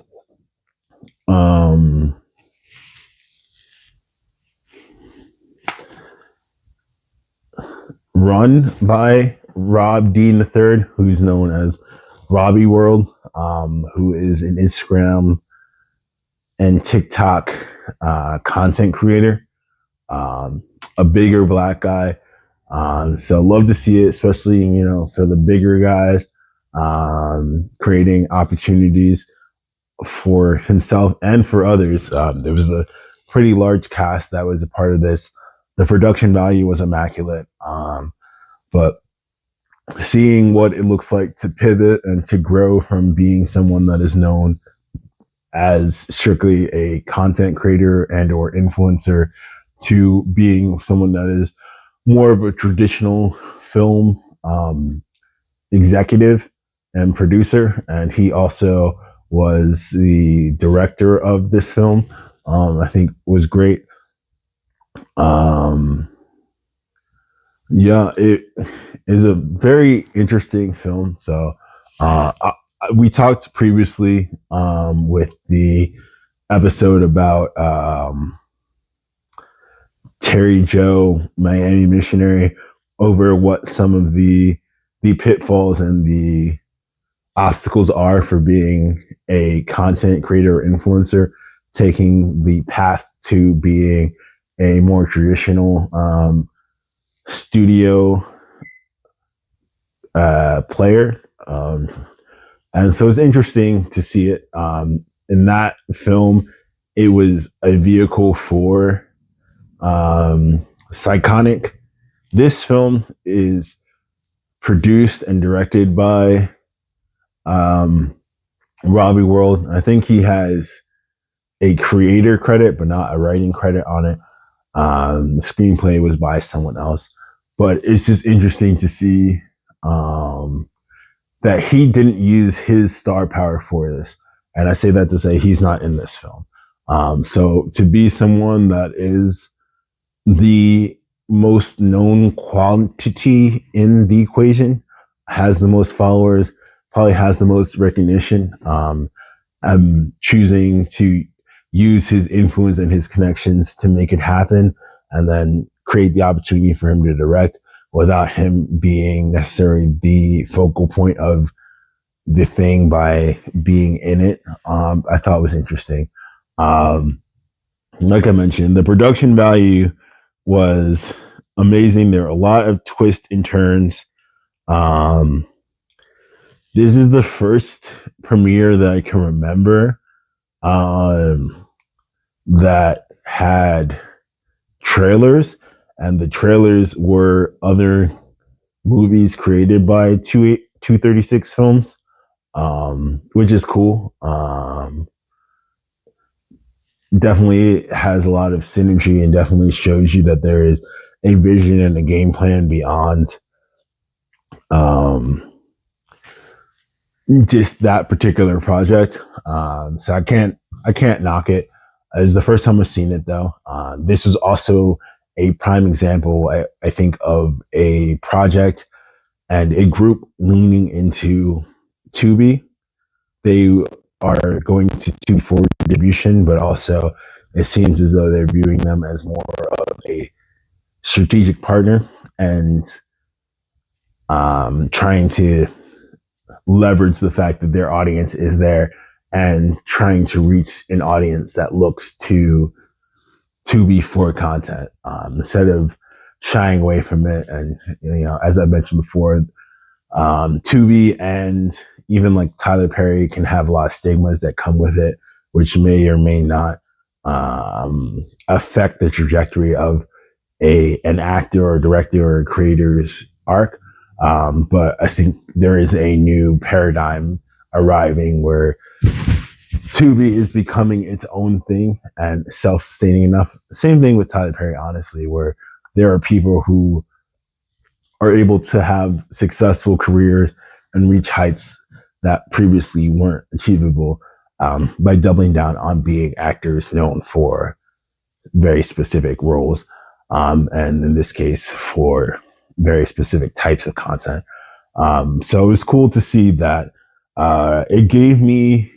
run by Rob Dean III, who's known as Robiiworld, who is an Instagram and TikTok content creator, a bigger Black guy. So love to see it, especially, for the bigger guys, creating opportunities for himself and for others. There was a pretty large cast that was a part of this. The production value was immaculate. But seeing what it looks like to pivot and to grow from being someone that is known as strictly a content creator and or influencer to being someone that is more of a traditional film executive and producer. And he also was the director of this film. I think was great. Yeah, it is a very interesting film. So, we talked previously with the episode about Terry Joe, Miami Missionary, over what some of the pitfalls and the obstacles are for being a content creator or influencer, taking the path to being a more traditional studio player. And so it's interesting to see it. In that film, it was a vehicle for Psychonic. This film is produced and directed by Robiiworld. I think he has a creator credit, but not a writing credit on it. The screenplay was by someone else, but it's just interesting to see that he didn't use his star power for this. And I say that to say he's not in this film. So to be someone that is the most known quantity in the equation, has the most followers, probably has the most recognition. I'm choosing to use his influence and his connections to make it happen, and then create the opportunity for him to direct without him being necessarily the focal point of the thing by being in it. I thought was interesting. Like I mentioned, the production value was amazing. There are a lot of twists and turns. This is the first premiere that I can remember that had trailers, and the trailers were other movies created by 236 Films, which is cool. Definitely has a lot of synergy and definitely shows you that there is a vision and a game plan beyond just that particular project. So I can't knock it. It's the first time I've seen it though. This was also a prime example, I think, of a project and a group leaning into Tubi. They are going to Tubi for distribution, but also it seems as though they're viewing them as more of a strategic partner and trying to leverage the fact that their audience is there and trying to reach an audience that looks to Tubi for content, instead of shying away from it. And, as I mentioned before, Tubi and even like Tyler Perry can have a lot of stigmas that come with it, which may or may not affect the trajectory of an actor or director or creator's arc. But I think there is a new paradigm arriving where Tubi is becoming its own thing and self-sustaining enough. Same thing with Tyler Perry, honestly, where there are people who are able to have successful careers and reach heights that previously weren't achievable, by doubling down on being actors known for very specific roles, and in this case for very specific types of content. So it was cool to see that. It gave me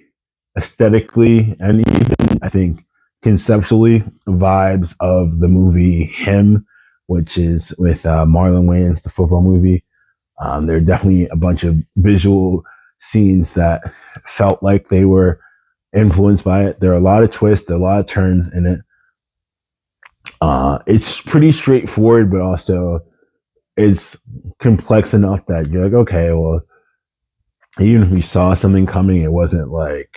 aesthetically and even, I think, conceptually vibes of the movie Him, which is with Marlon Wayans, the football movie. There are definitely a bunch of visual scenes that felt like they were influenced by it. There are a lot of twists, there are a lot of turns in it. It's pretty straightforward, but also it's complex enough that you're like, okay, well, even if we saw something coming, it wasn't like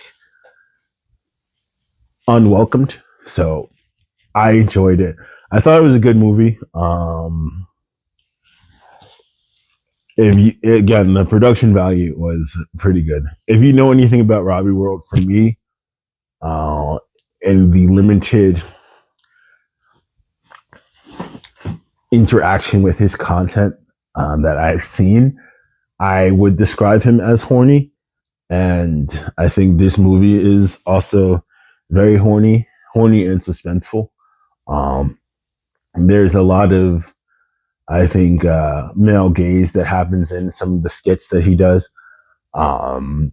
unwelcomed. So I enjoyed it. I thought it was a good movie. Again, the production value was pretty good. If you know anything about Robiiworld, for me, and the limited interaction with his content that I've seen, I would describe him as horny. And I think this movie is also very horny and suspenseful. There's a lot of I think male gaze that happens in some of the skits that he does. Um,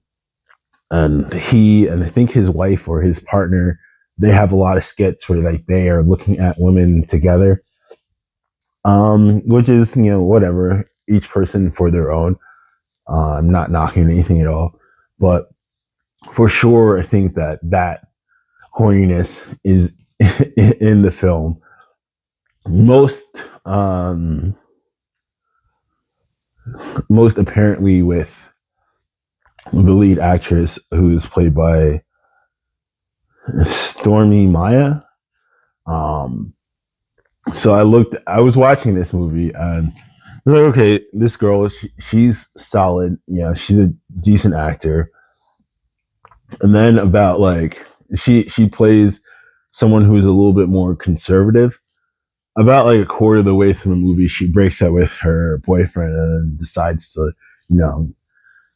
and he and I think his wife or his partner, they have a lot of skits where like they are looking at women together, which is whatever, each person for their own. I'm not knocking anything at all, but for sure, I think that horniness is in the film. Most most apparently with the lead actress, who's played by Stormy Maya. Um, so I was watching this movie and I was like, okay, this girl, she's solid. Yeah, she's a decent actor. And then about like she plays someone who's a little bit more conservative. About like a quarter of the way through the movie, she breaks up with her boyfriend and decides to,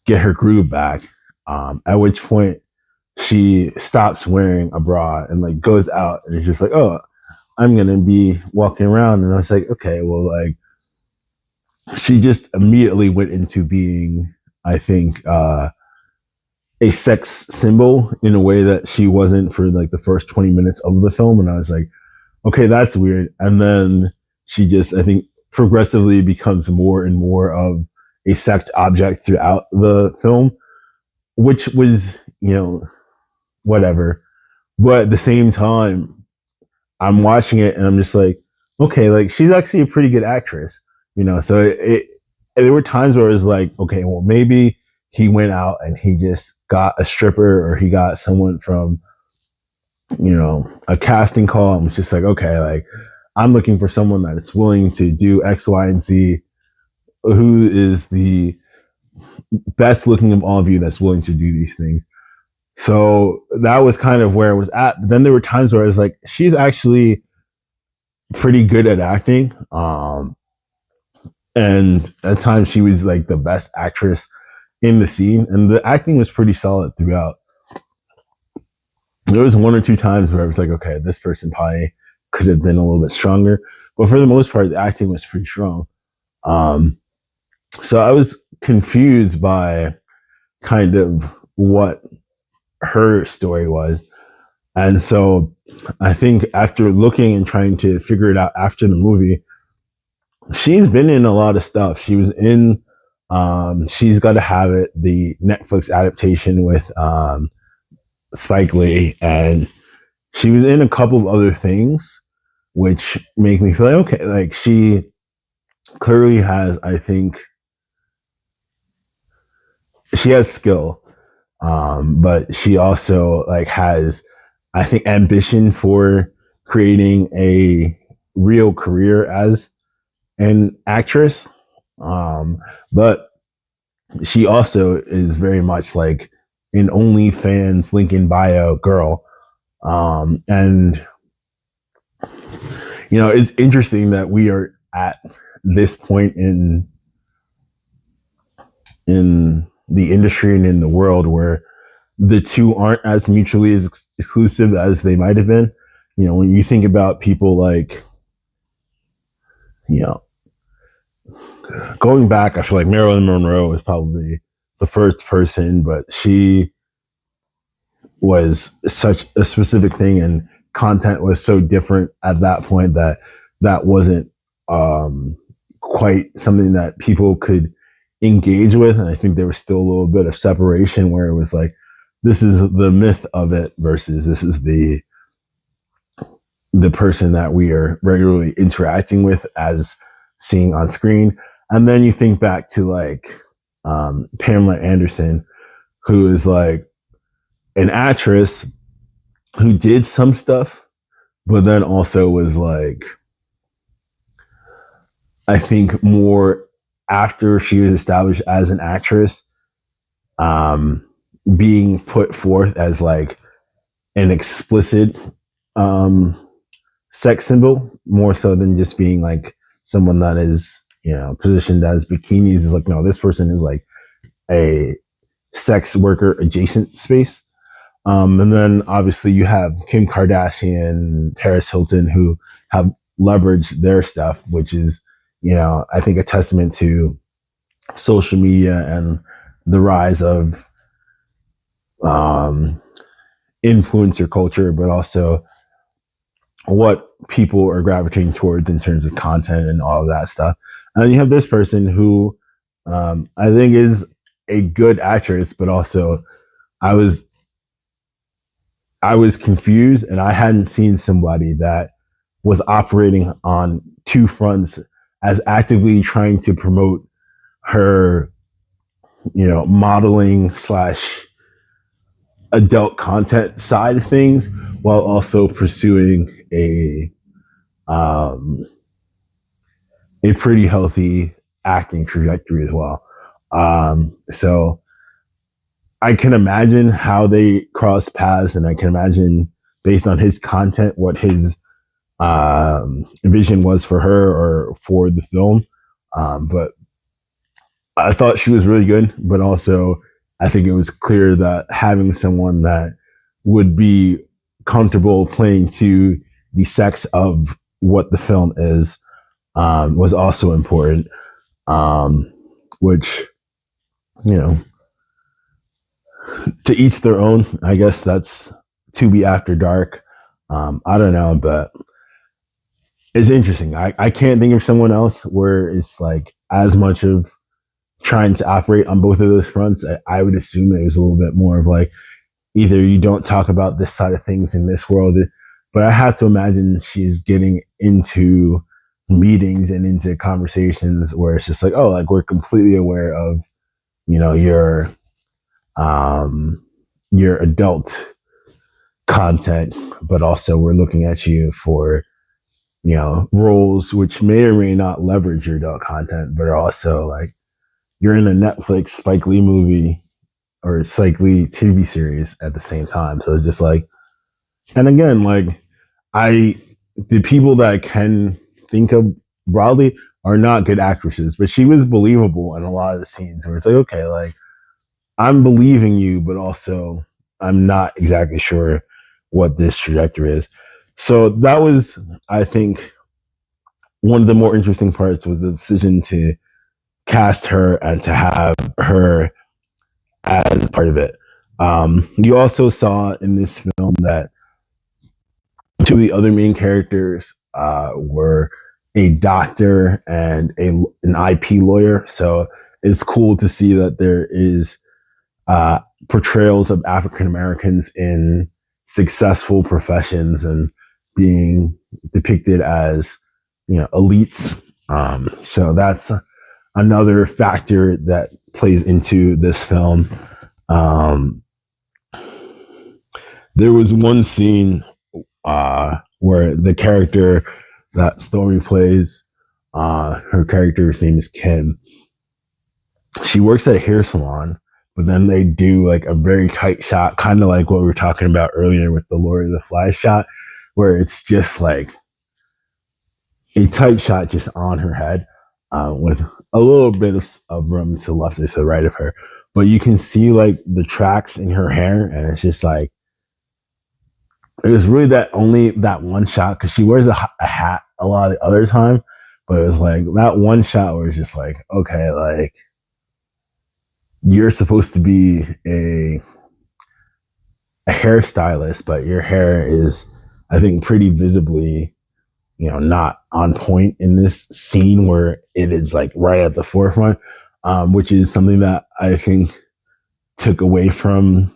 get her groove back. At which point she stops wearing a bra and like goes out and is just like, oh, I'm gonna be walking around. And I was like, okay, well, like she just immediately went into being, I think, a sex symbol in a way that she wasn't for like the first 20 minutes of the film. And I was like, okay, that's weird. And then she just, I think, progressively becomes more and more of a sex object throughout the film, which was, whatever. But at the same time, I'm watching it and I'm just like, okay, like she's actually a pretty good actress, So there were times where it was like, okay, well, maybe he went out and he just got a stripper or he got someone from, a casting call. And it's just like, okay, like I'm looking for someone that is willing to do X, Y, and Z, who is the best looking of all of you that's willing to do these things. So that was kind of where it was at. But then there were times where I was like, she's actually pretty good at acting. And at times she was like the best actress in the scene. And the acting was pretty solid throughout. There was one or two times where I was like, okay, this person probably could have been a little bit stronger. But for the most part, the acting was pretty strong. So I was confused by kind of what her story was. And so I think after looking and trying to figure it out after the movie, she's been in a lot of stuff. She was in She's Gotta Have It, the Netflix adaptation with Spike Lee, and she was in a couple of other things, which make me feel like, okay, like she clearly has, I think, she has skill, but she also like has, I think, ambition for creating a real career as an actress. But she also is very much like an OnlyFans link in bio girl. And it's interesting that we are at this point in the industry and in the world where the two aren't as mutually as exclusive as they might have been. When you think about people like, going back, I feel like Marilyn Monroe is probably the first person, but she was such a specific thing and content was so different at that point that wasn't quite something that people could engage with. And I think there was still a little bit of separation where it was like, this is the myth of it versus this is the person that we are regularly interacting with as seeing on screen. And then you think back to like Pamela Anderson, who is like an actress who did some stuff, but then also was like, I think more after she was established as an actress, being put forth as like an explicit sex symbol, more so than just being like someone that is, positioned as bikinis. Is like, no, this person is like a sex worker adjacent space. And then obviously you have Kim Kardashian, Paris Hilton, who have leveraged their stuff, which is, I think a testament to social media and the rise of um, influencer culture, but also what people are gravitating towards in terms of content and all of that stuff. And you have this person who I think is a good actress, but also I was I was confused, and I hadn't seen somebody that was operating on two fronts as actively trying to promote her, modeling slash adult content side of things while also pursuing um, a pretty healthy acting trajectory as well. So I can imagine how they cross paths, and I can imagine based on his content what his vision was for her or for the film. But I thought she was really good, but also I think it was clear that having someone that would be comfortable playing to the sex of what the film is was also important. Which, you know, to each their own. I guess that's Tubi after dark. I don't know, but it's interesting. I can't think of someone else where it's like as much of trying to operate on both of those fronts. I would assume it was a little bit more of like either you don't talk about this side of things in this world, but I have to imagine she's getting into meetings and into conversations where it's just like, oh, like we're completely aware of, your your adult content, but also we're looking at you for, roles which may or may not leverage your adult content, but are also like you're in a Netflix Spike Lee movie or Spike Lee TV series at the same time. So it's just like, and again, like the people that I can think of broadly are not good actresses, but she was believable in a lot of the scenes where it's like, okay, like I'm believing you, but also I'm not exactly sure what this trajectory is. So that was, I think, one of the more interesting parts was the decision to cast her and to have her as part of it. You also saw in this film that two of the other main characters were a doctor and an IP lawyer. So it's cool to see that there is portrayals of African Americans in successful professions and being depicted as, elites. So that's another factor that plays into this film. There was one scene where the character that Stormy plays, her character's name is Kim. She works at a hair salon, but then they do like a very tight shot, kind of like what we were talking about earlier with the Lord of the Flies shot, where it's just like a tight shot just on her head, with a little bit of room to the left or to the right of her. But you can see like the tracks in her hair, and it's just like, it was really only that one shot, because she wears a hat a lot of the other time, but it was like that one shot where it's just like, okay, like you're supposed to be a hairstylist, but your hair is, I think, pretty visibly, not on point in this scene where it is like right at the forefront, which is something that I think took away from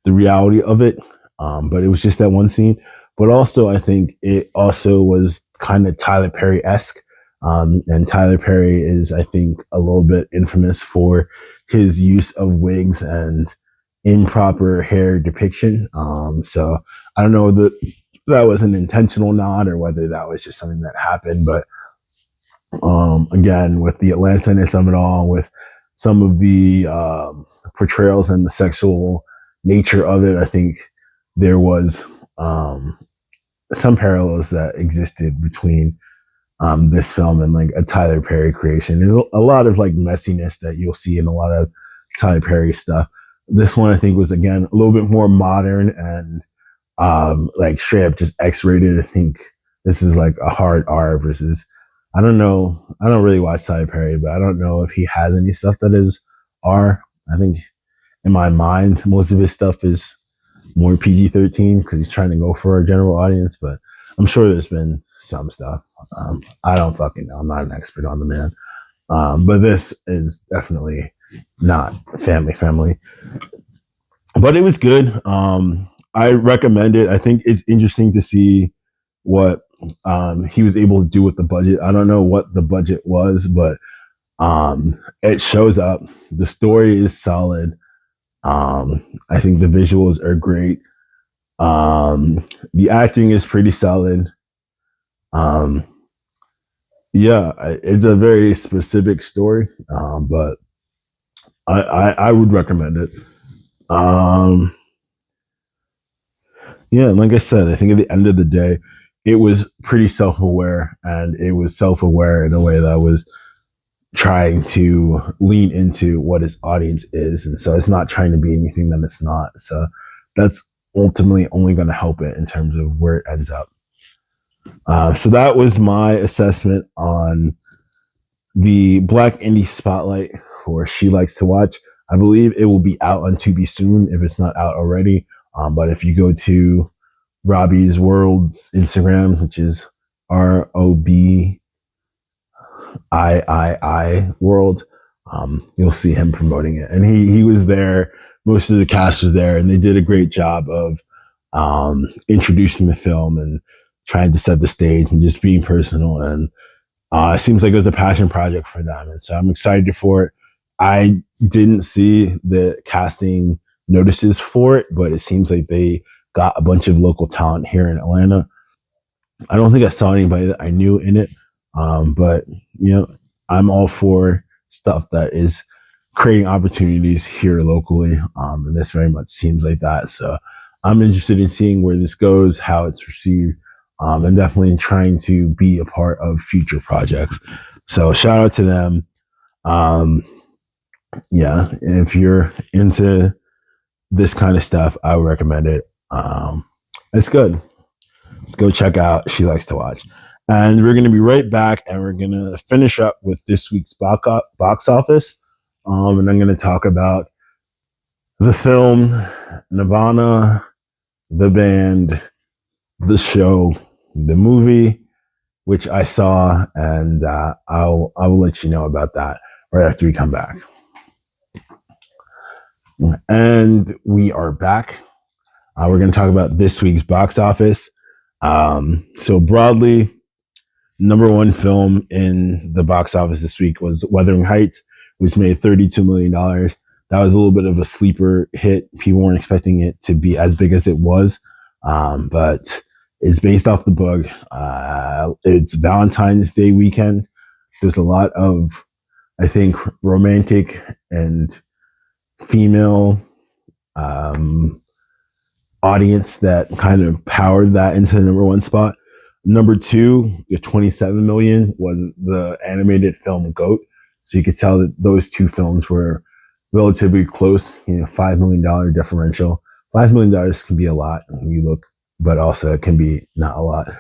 the reality of it. But it was just that one scene. But also, I think it also was kind of Tyler Perry-esque. And Tyler Perry is, I think, a little bit infamous for his use of wigs and improper hair depiction. So I don't know that was an intentional nod or whether that was just something that happened. But again, with the Atlanta-ness of it all, with some of the portrayals and the sexual nature of it, I think there was some parallels that existed between this film and like a Tyler Perry creation. There's a lot of like messiness that you'll see in a lot of Tyler Perry stuff. This one, I think, was again a little bit more modern and like straight up just X-rated. I think this is like a hard R versus I don't know. I don't really watch Tyler Perry, but I don't know if he has any stuff that is R. I think in my mind, most of his stuff is more PG-13 because he's trying to go for a general audience. But I'm sure there's been some stuff. I don't fucking know. I'm not an expert on the man. But this is definitely not family. But it was good. I recommend it. I think it's interesting to see what he was able to do with the budget. I don't know what the budget was, but it shows up. The story is solid. I think the visuals are great. The acting is pretty solid. Yeah, it's a very specific story, but I would recommend it. Yeah, like I said, I think at the end of the day, it was pretty self-aware, and it was self-aware in a way that was trying to lean into what its audience is, and so it's not trying to be anything that it's not. So that's ultimately only going to help it in terms of where it ends up. So that was my assessment on the Black Indie Spotlight for She Likes to Watch. I believe it will be out on Tubi soon if it's not out already. But if you go to Robiiworld's Instagram, which is ROBIII World, you'll see him promoting it. And he was there. Most of the cast was there, and they did a great job of introducing the film and trying to set the stage and just being personal. And it seems like it was a passion project for them. And so I'm excited for it. I didn't see the casting notices for it, but it seems like they got a bunch of local talent here in Atlanta. I don't think I saw anybody that I knew in it. But, I'm all for stuff that is creating opportunities here locally. And this very much seems like that. So I'm interested in seeing where this goes, how it's received, and definitely trying to be a part of future projects. So shout out to them. Yeah, if you're into this kind of stuff, I would recommend it. It's good. Let's go check out She Likes to Watch. And we're going to be right back, and we're going to finish up with this week's box office. And I'm going to talk about the film, Nirvana, the band, the show, the movie, which I saw, and I will let you know about that right after we come back. And we are back. We're going to talk about this week's box office. So broadly, number one film in the box office this week was Wuthering Heights, which made $32 million. That was a little bit of a sleeper hit. People weren't expecting it to be as big as it was, but it's based off the book. It's Valentine's Day weekend. There's a lot of, I think, romantic and female audience that kind of powered that into the number one spot. Number two, the 27 million, was the animated film Goat. So you could tell that those two films were relatively close, $5 million differential. $5 million can be a lot when you look, but also it can be not a lot.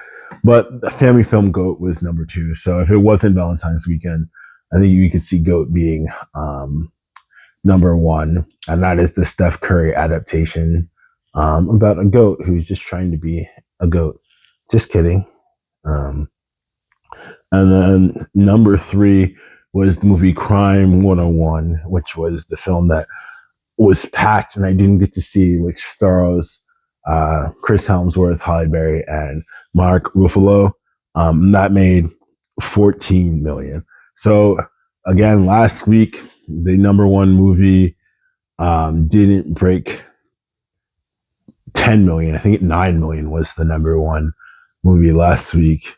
But the family film Goat was number two. So if it wasn't Valentine's weekend, I think you could see Goat being number one. And that is the Steph Curry adaptation about a goat who's just trying to be a goat. Just kidding. And then number three was the movie Crime 101, which was the film that was packed and I didn't get to see, which stars Chris Helmsworth, Halle Berry, and Mark Ruffalo. That made 14 million. So again, last week, the number one movie didn't break 10 million. I think 9 million was the number one movie last week.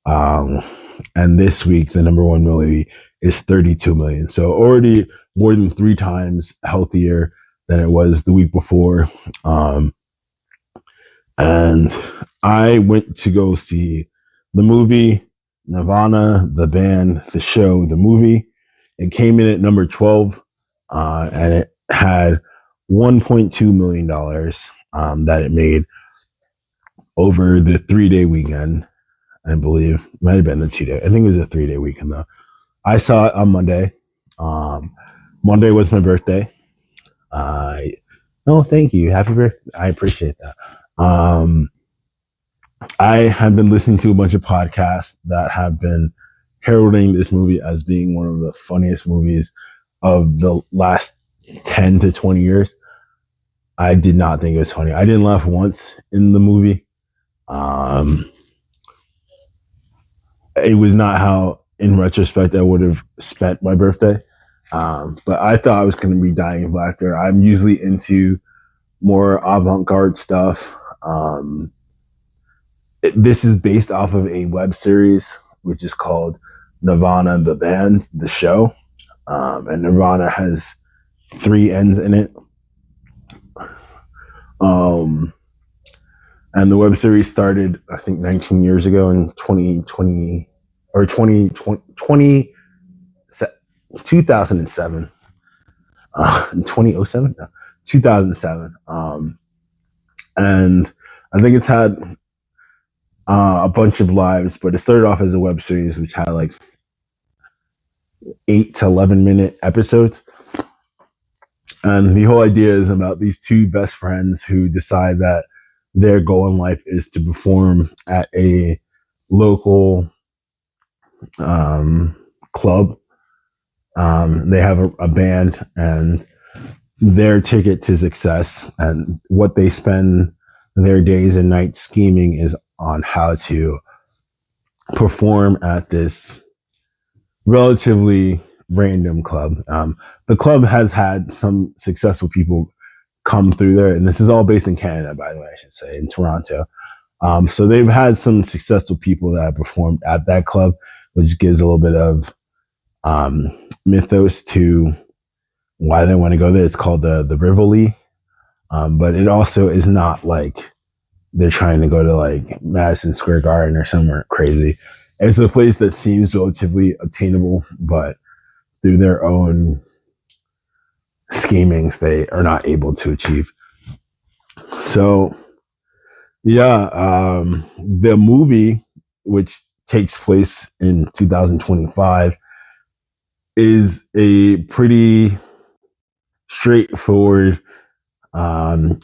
And this week, the number one movie is 32 million. So already more than 3 times healthier than it was the week before. And I went to go see the movie, Nirvana, the band, the show, the movie. It came in at number 12, and it had $1.2 million that it made over the 3-day weekend. I believe. It might have been the 2 day. I think it was a 3 day weekend though. I saw it on Monday. Monday was my birthday. No, thank you. Happy birthday. I appreciate that. I have been listening to a bunch of podcasts that have been heralding this movie as being one of the funniest movies of the last 10 to 20 years. I did not think it was funny. I didn't laugh once in the movie. It was not how, in retrospect, I would have spent my birthday. But I thought I was going to be dying of laughter. I'm usually into more avant-garde stuff. This is based off of a web series, which is called Nirvana, the band, the show. And Nirvana has 3 ends in it. And the web series started, I think, 19 years ago in 2020 or 2007. 2007. 2007? No, 2007. And I think it's had a bunch of lives, but it started off as a web series, which had like 8 to 11 minute episodes. And the whole idea is about these 2 best friends who decide that their goal in life is to perform at a local club. They have a band, and their ticket to success and what they spend their days and nights scheming is on how to perform at this relatively random club. The club has had some successful people come through there, and this is all based in Canada, by the way, I should say, in Toronto. So they've had some successful people that have performed at that club, which gives a little bit of mythos to why they want to go there. It's called the Rivoli, but it also is not like they're trying to go to like Madison Square Garden or somewhere crazy. It's a place that seems relatively obtainable, but through their own schemings, they are not able to achieve. So, yeah, the movie, which takes place in 2025, is a pretty straightforward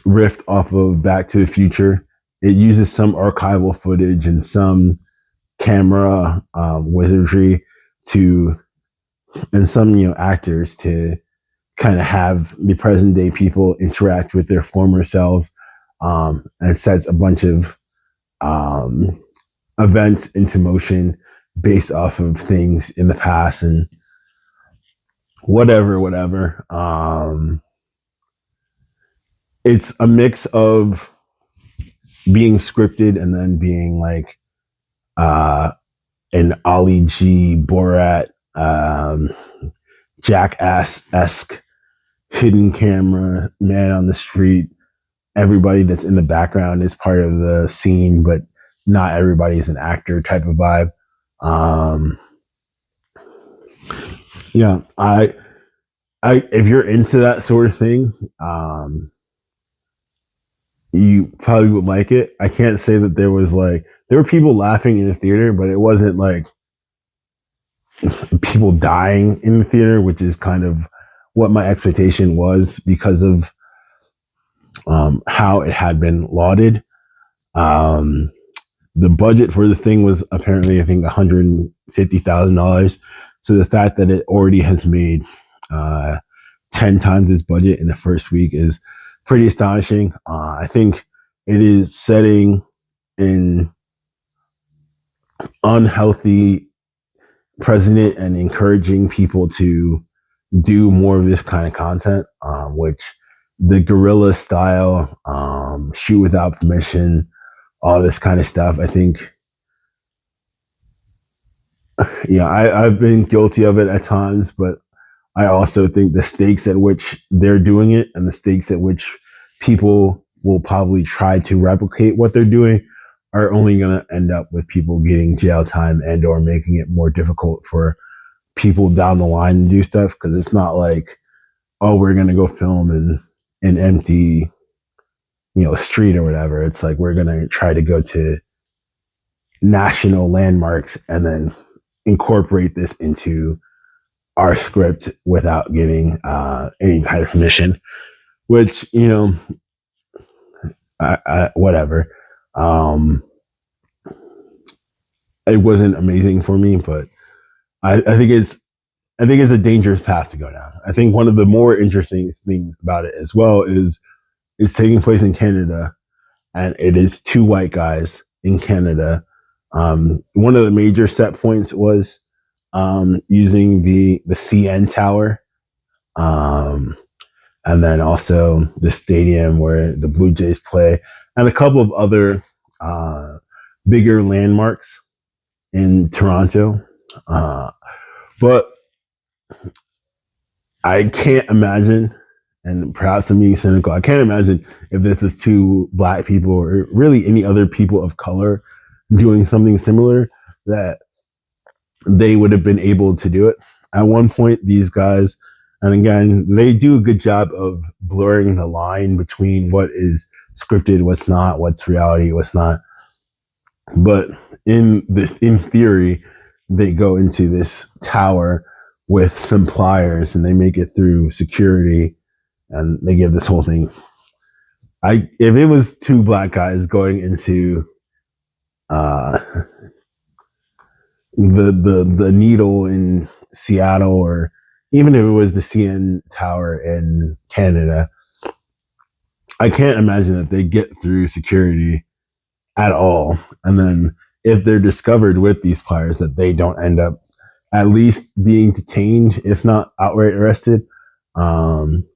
riff off of Back to the Future. It uses some archival footage and some camera wizardry and some actors to kind of have the present day people interact with their former selves, and sets a bunch of events into motion based off of things in the past and whatever. It's a mix of being scripted and then being like an Ali G, Borat, Jackass-esque hidden camera, man on the street. Everybody that's in the background is part of the scene, but not everybody is an actor type of vibe. Yeah, I if you're into that sort of thing, you probably would like it. I can't say that there were people laughing in the theater, but it wasn't like people dying in the theater, which is kind of what my expectation was because of how it had been lauded. The budget for the thing was apparently, I think, $150,000. So the fact that it already has made 10 times its budget in the first week is pretty astonishing. I think it is setting an unhealthy precedent and encouraging people to do more of this kind of content, which the guerrilla style, shoot without permission, all this kind of stuff. I think, I've been guilty of it at times, but I also think the stakes at which they're doing it and the stakes at which people will probably try to replicate what they're doing are only going to end up with people getting jail time and or making it more difficult for people down the line to do stuff. Because it's not like, oh, we're going to go film in an empty, street or whatever. It's like we're going to try to go to national landmarks and then incorporate this into our script without getting any kind of permission, which, whatever. Um, it wasn't amazing for me, but I think it's a dangerous path to go down. I think one of the more interesting things about it as well is it's taking place in Canada, and it is two white guys in Canada. One of the major set points was using the CN Tower, um, and then also the stadium where the Blue Jays play, and a couple of other uh, bigger landmarks in Toronto. But I can't imagine, and perhaps I'm being cynical, I can't imagine if this is two black people or really any other people of color doing something similar that they would have been able to do it. At one point, these guys, and again, they do a good job of blurring the line between what is scripted, what's not, what's reality, what's not. But in theory, they go into this tower with some pliers and they make it through security and they give this whole thing. If it was two black guys going into uh, the needle in Seattle, or even if it was the CN Tower in Canada, I can't imagine that they get through security at all. And then if they're discovered with these pliers, that they don't end up at least being detained, if not outright arrested. Um,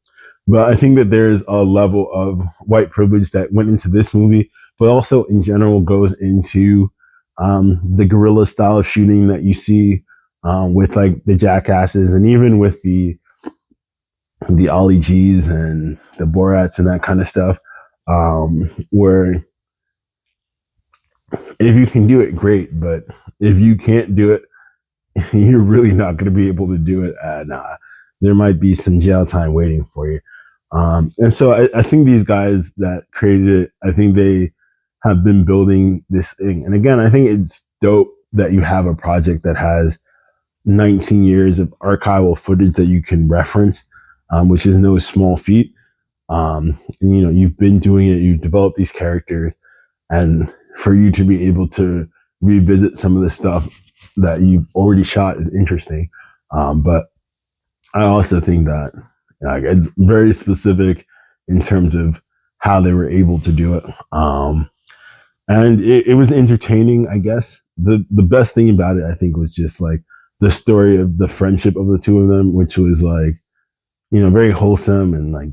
but I think that there's a level of white privilege that went into this movie, but also in general goes into the guerrilla style of shooting that you see with like the jackasses and even with the Ollie G's and the Borats and that kind of stuff, where if you can do it, great, but if you can't do it, you're really not going to be able to do it, and there might be some jail time waiting for you. And so I think these guys that created it, I think they have been building this thing. And again, I think it's dope that you have a project that has 19 years of archival footage that you can reference, which is no small feat. And, you've been doing it, you've developed these characters, and for you to be able to revisit some of the stuff that you've already shot is interesting. But I also think that it's very specific in terms of how they were able to do it. And it was entertaining, I guess. The best thing about it, I think, was just like the story of the friendship of the two of them, which was like, very wholesome and like,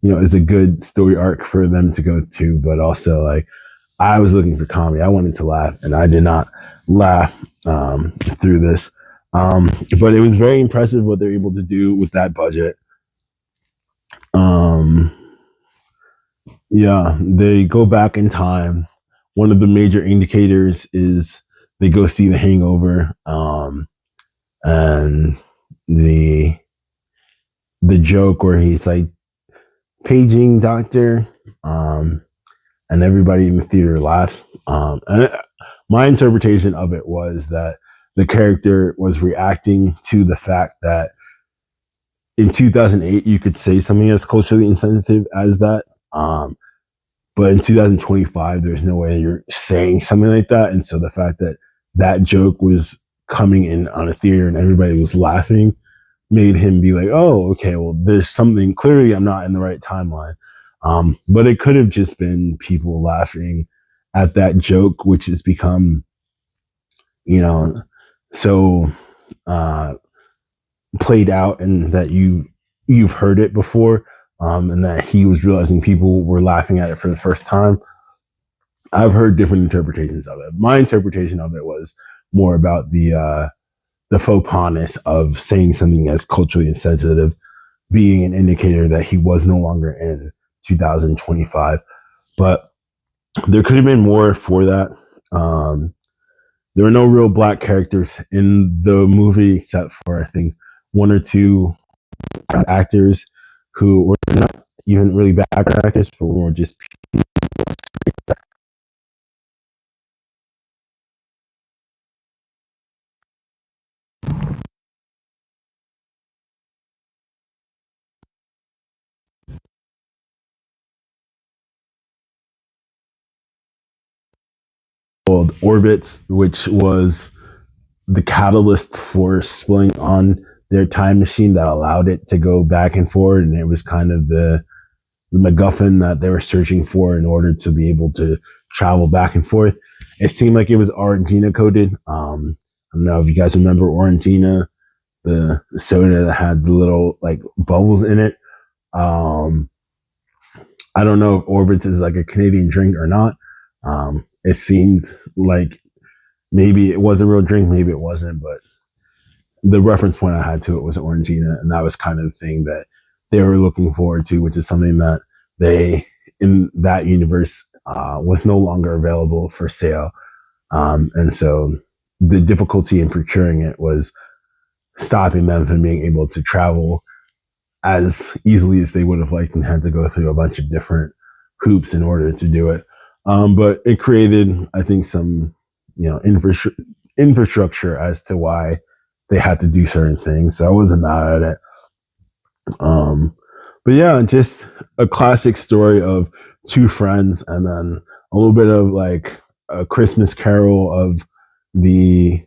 is a good story arc for them to go to, but also like I was looking for comedy. I wanted to laugh, and I did not laugh through this. But it was very impressive what they're able to do with that budget. Um, yeah, they go back in time. One of the major indicators is they go see The Hangover, and the the joke where he's like paging doctor, and everybody in the theater laughs. And my interpretation of it was that the character was reacting to the fact that in 2008 you could say something as culturally insensitive as that, but in 2025 there's no way you're saying something like that. And so the fact that that joke was coming in on a theater and everybody was laughing made him be like, oh, okay, well, there's something, clearly I'm not in the right timeline. But it could have just been people laughing at that joke, which has become, so uh, played out, and that you've heard it before, and that he was realizing people were laughing at it for the first time. I've heard different interpretations of it. My interpretation of it was more about the faux pas of saying something as culturally insensitive being an indicator that he was no longer in 2025. But there could have been more for that. There were no real black characters in the movie except for, I think, one or two actors who were not even really bad actors, but were just called Orbits, which was the catalyst for splitting on their time machine that allowed it to go back and forward. And it was kind of the MacGuffin that they were searching for in order to be able to travel back and forth. It seemed like it was Orangina coded. I don't know if you guys remember Orangina, the soda that had the little like bubbles in it. I don't know if Orbits is like a Canadian drink or not. It seemed like maybe it was a real drink, maybe it wasn't, but the reference point I had to it was Orangina, and that was kind of the thing that they were looking forward to, which is something that they in that universe was no longer available for sale, and so the difficulty in procuring it was stopping them from being able to travel as easily as they would have liked, and had to go through a bunch of different hoops in order to do it. But it created, I think, some infrastructure as to why they had to do certain things. So I wasn't mad at it. But yeah, just a classic story of two friends, and then a little bit of like a Christmas Carol of the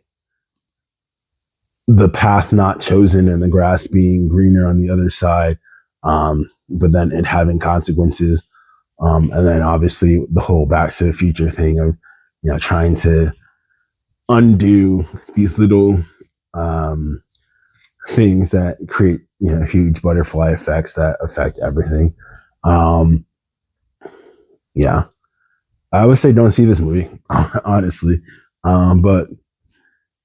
path not chosen and the grass being greener on the other side, but then it having consequences. And then obviously the whole Back to the Future thing of, trying to undo these little things that create, huge butterfly effects that affect everything. Yeah, I would say don't see this movie, honestly. But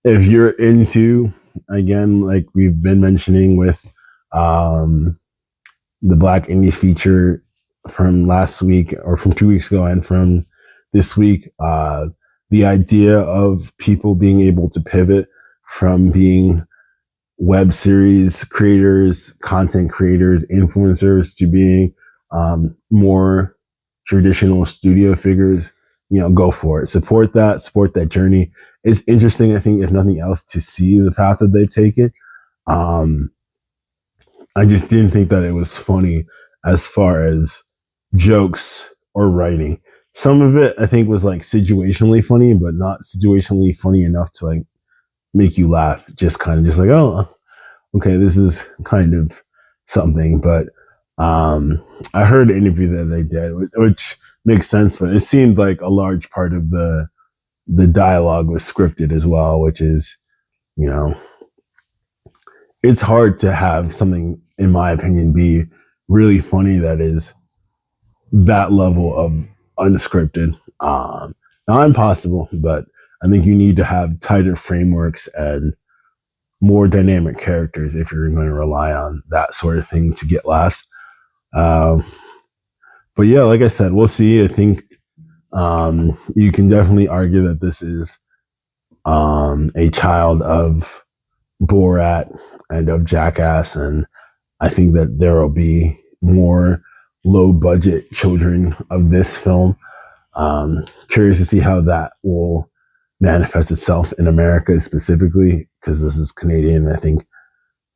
if you're into, again, like we've been mentioning with the Black Indie feature from last week or from 2 weeks ago and from this week, the idea of people being able to pivot from being web series creators, content creators, influencers to being more traditional studio figures, go for it. Support that journey. It's interesting, I think, if nothing else, to see the path that they've taken. I just didn't think that it was funny as far as jokes or writing. Some of it, I think, was like situationally funny, but not situationally funny enough to like make you laugh. Just kind of just like, oh, okay, this is kind of something. But I heard an interview that they did, which makes sense, but it seemed like a large part of the dialogue was scripted as well, which is, it's hard to have something, in my opinion, be really funny that is that level of unscripted. Not impossible, but I think you need to have tighter frameworks and more dynamic characters if you're going to rely on that sort of thing to get laughs. But yeah, like I said, we'll see. I think you can definitely argue that this is a child of Borat and of Jackass, and I think that there will be more low budget children of this film. Curious to see how that will manifest itself in America specifically, because this is Canadian. I think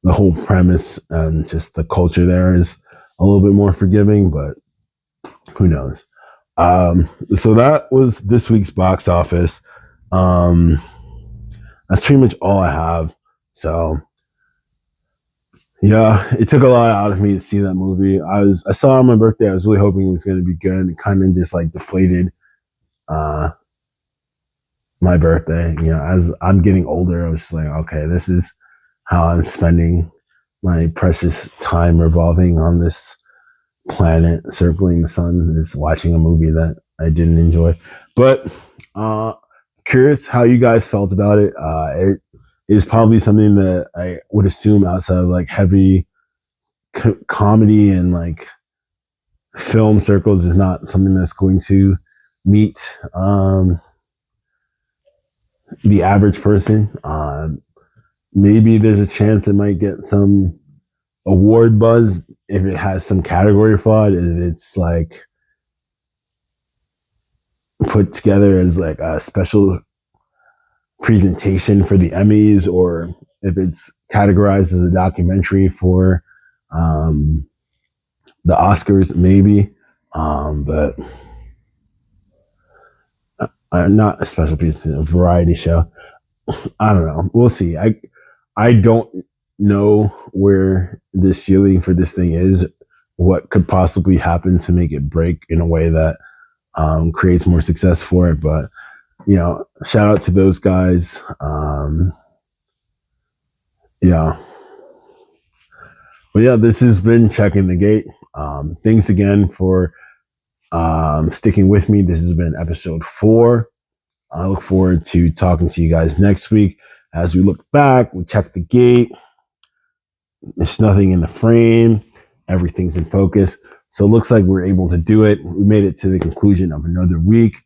the whole premise and just the culture there is a little bit more forgiving, but who knows? So that was this week's box office. That's pretty much all I have. So yeah, it took a lot out of me to see that movie. I saw it on my birthday. I was really hoping it was going to be good. It kind of just like deflated my birthday. As I'm getting older, I was just like, okay, this is how I'm spending my precious time revolving on this planet, circling the sun, is watching a movie that I didn't enjoy. But curious how you guys felt about it. It is probably something that I would assume outside of like heavy comedy and like film circles is not something that's going to meet the average person. Maybe there's a chance it might get some award buzz if it has some category fraud, if it's like put together as like a special presentation for the Emmys, or if it's categorized as a documentary for the Oscars, maybe. But not a special piece, a variety show. I don't know. We'll see. I don't know where the ceiling for this thing is. What could possibly happen to make it break in a way that creates more success for it? But shout out to those guys. Yeah, but yeah, this has been Checking the Gate. Thanks again for sticking with me. This has been episode 4. I look forward to talking to you guys next week. As we look back, we check the gate. There's nothing in the frame. Everything's in focus. So it looks like we're able to do it. We made it to the conclusion of another week.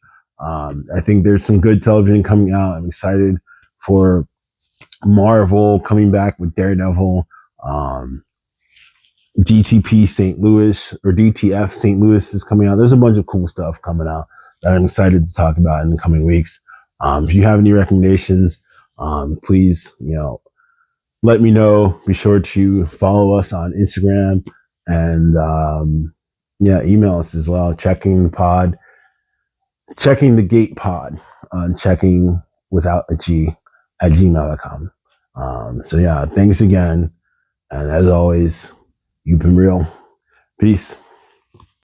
I think there's some good television coming out. I'm excited for Marvel coming back with Daredevil. DTP St. Louis or DTF St. Louis is coming out. There's a bunch of cool stuff coming out that I'm excited to talk about in the coming weeks. If you have any recommendations, please, let me know. Be sure to follow us on Instagram and, email us as well. Checking the Gate pod on checking without a G at gmail.com. Thanks again. And as always, you've been real. Peace.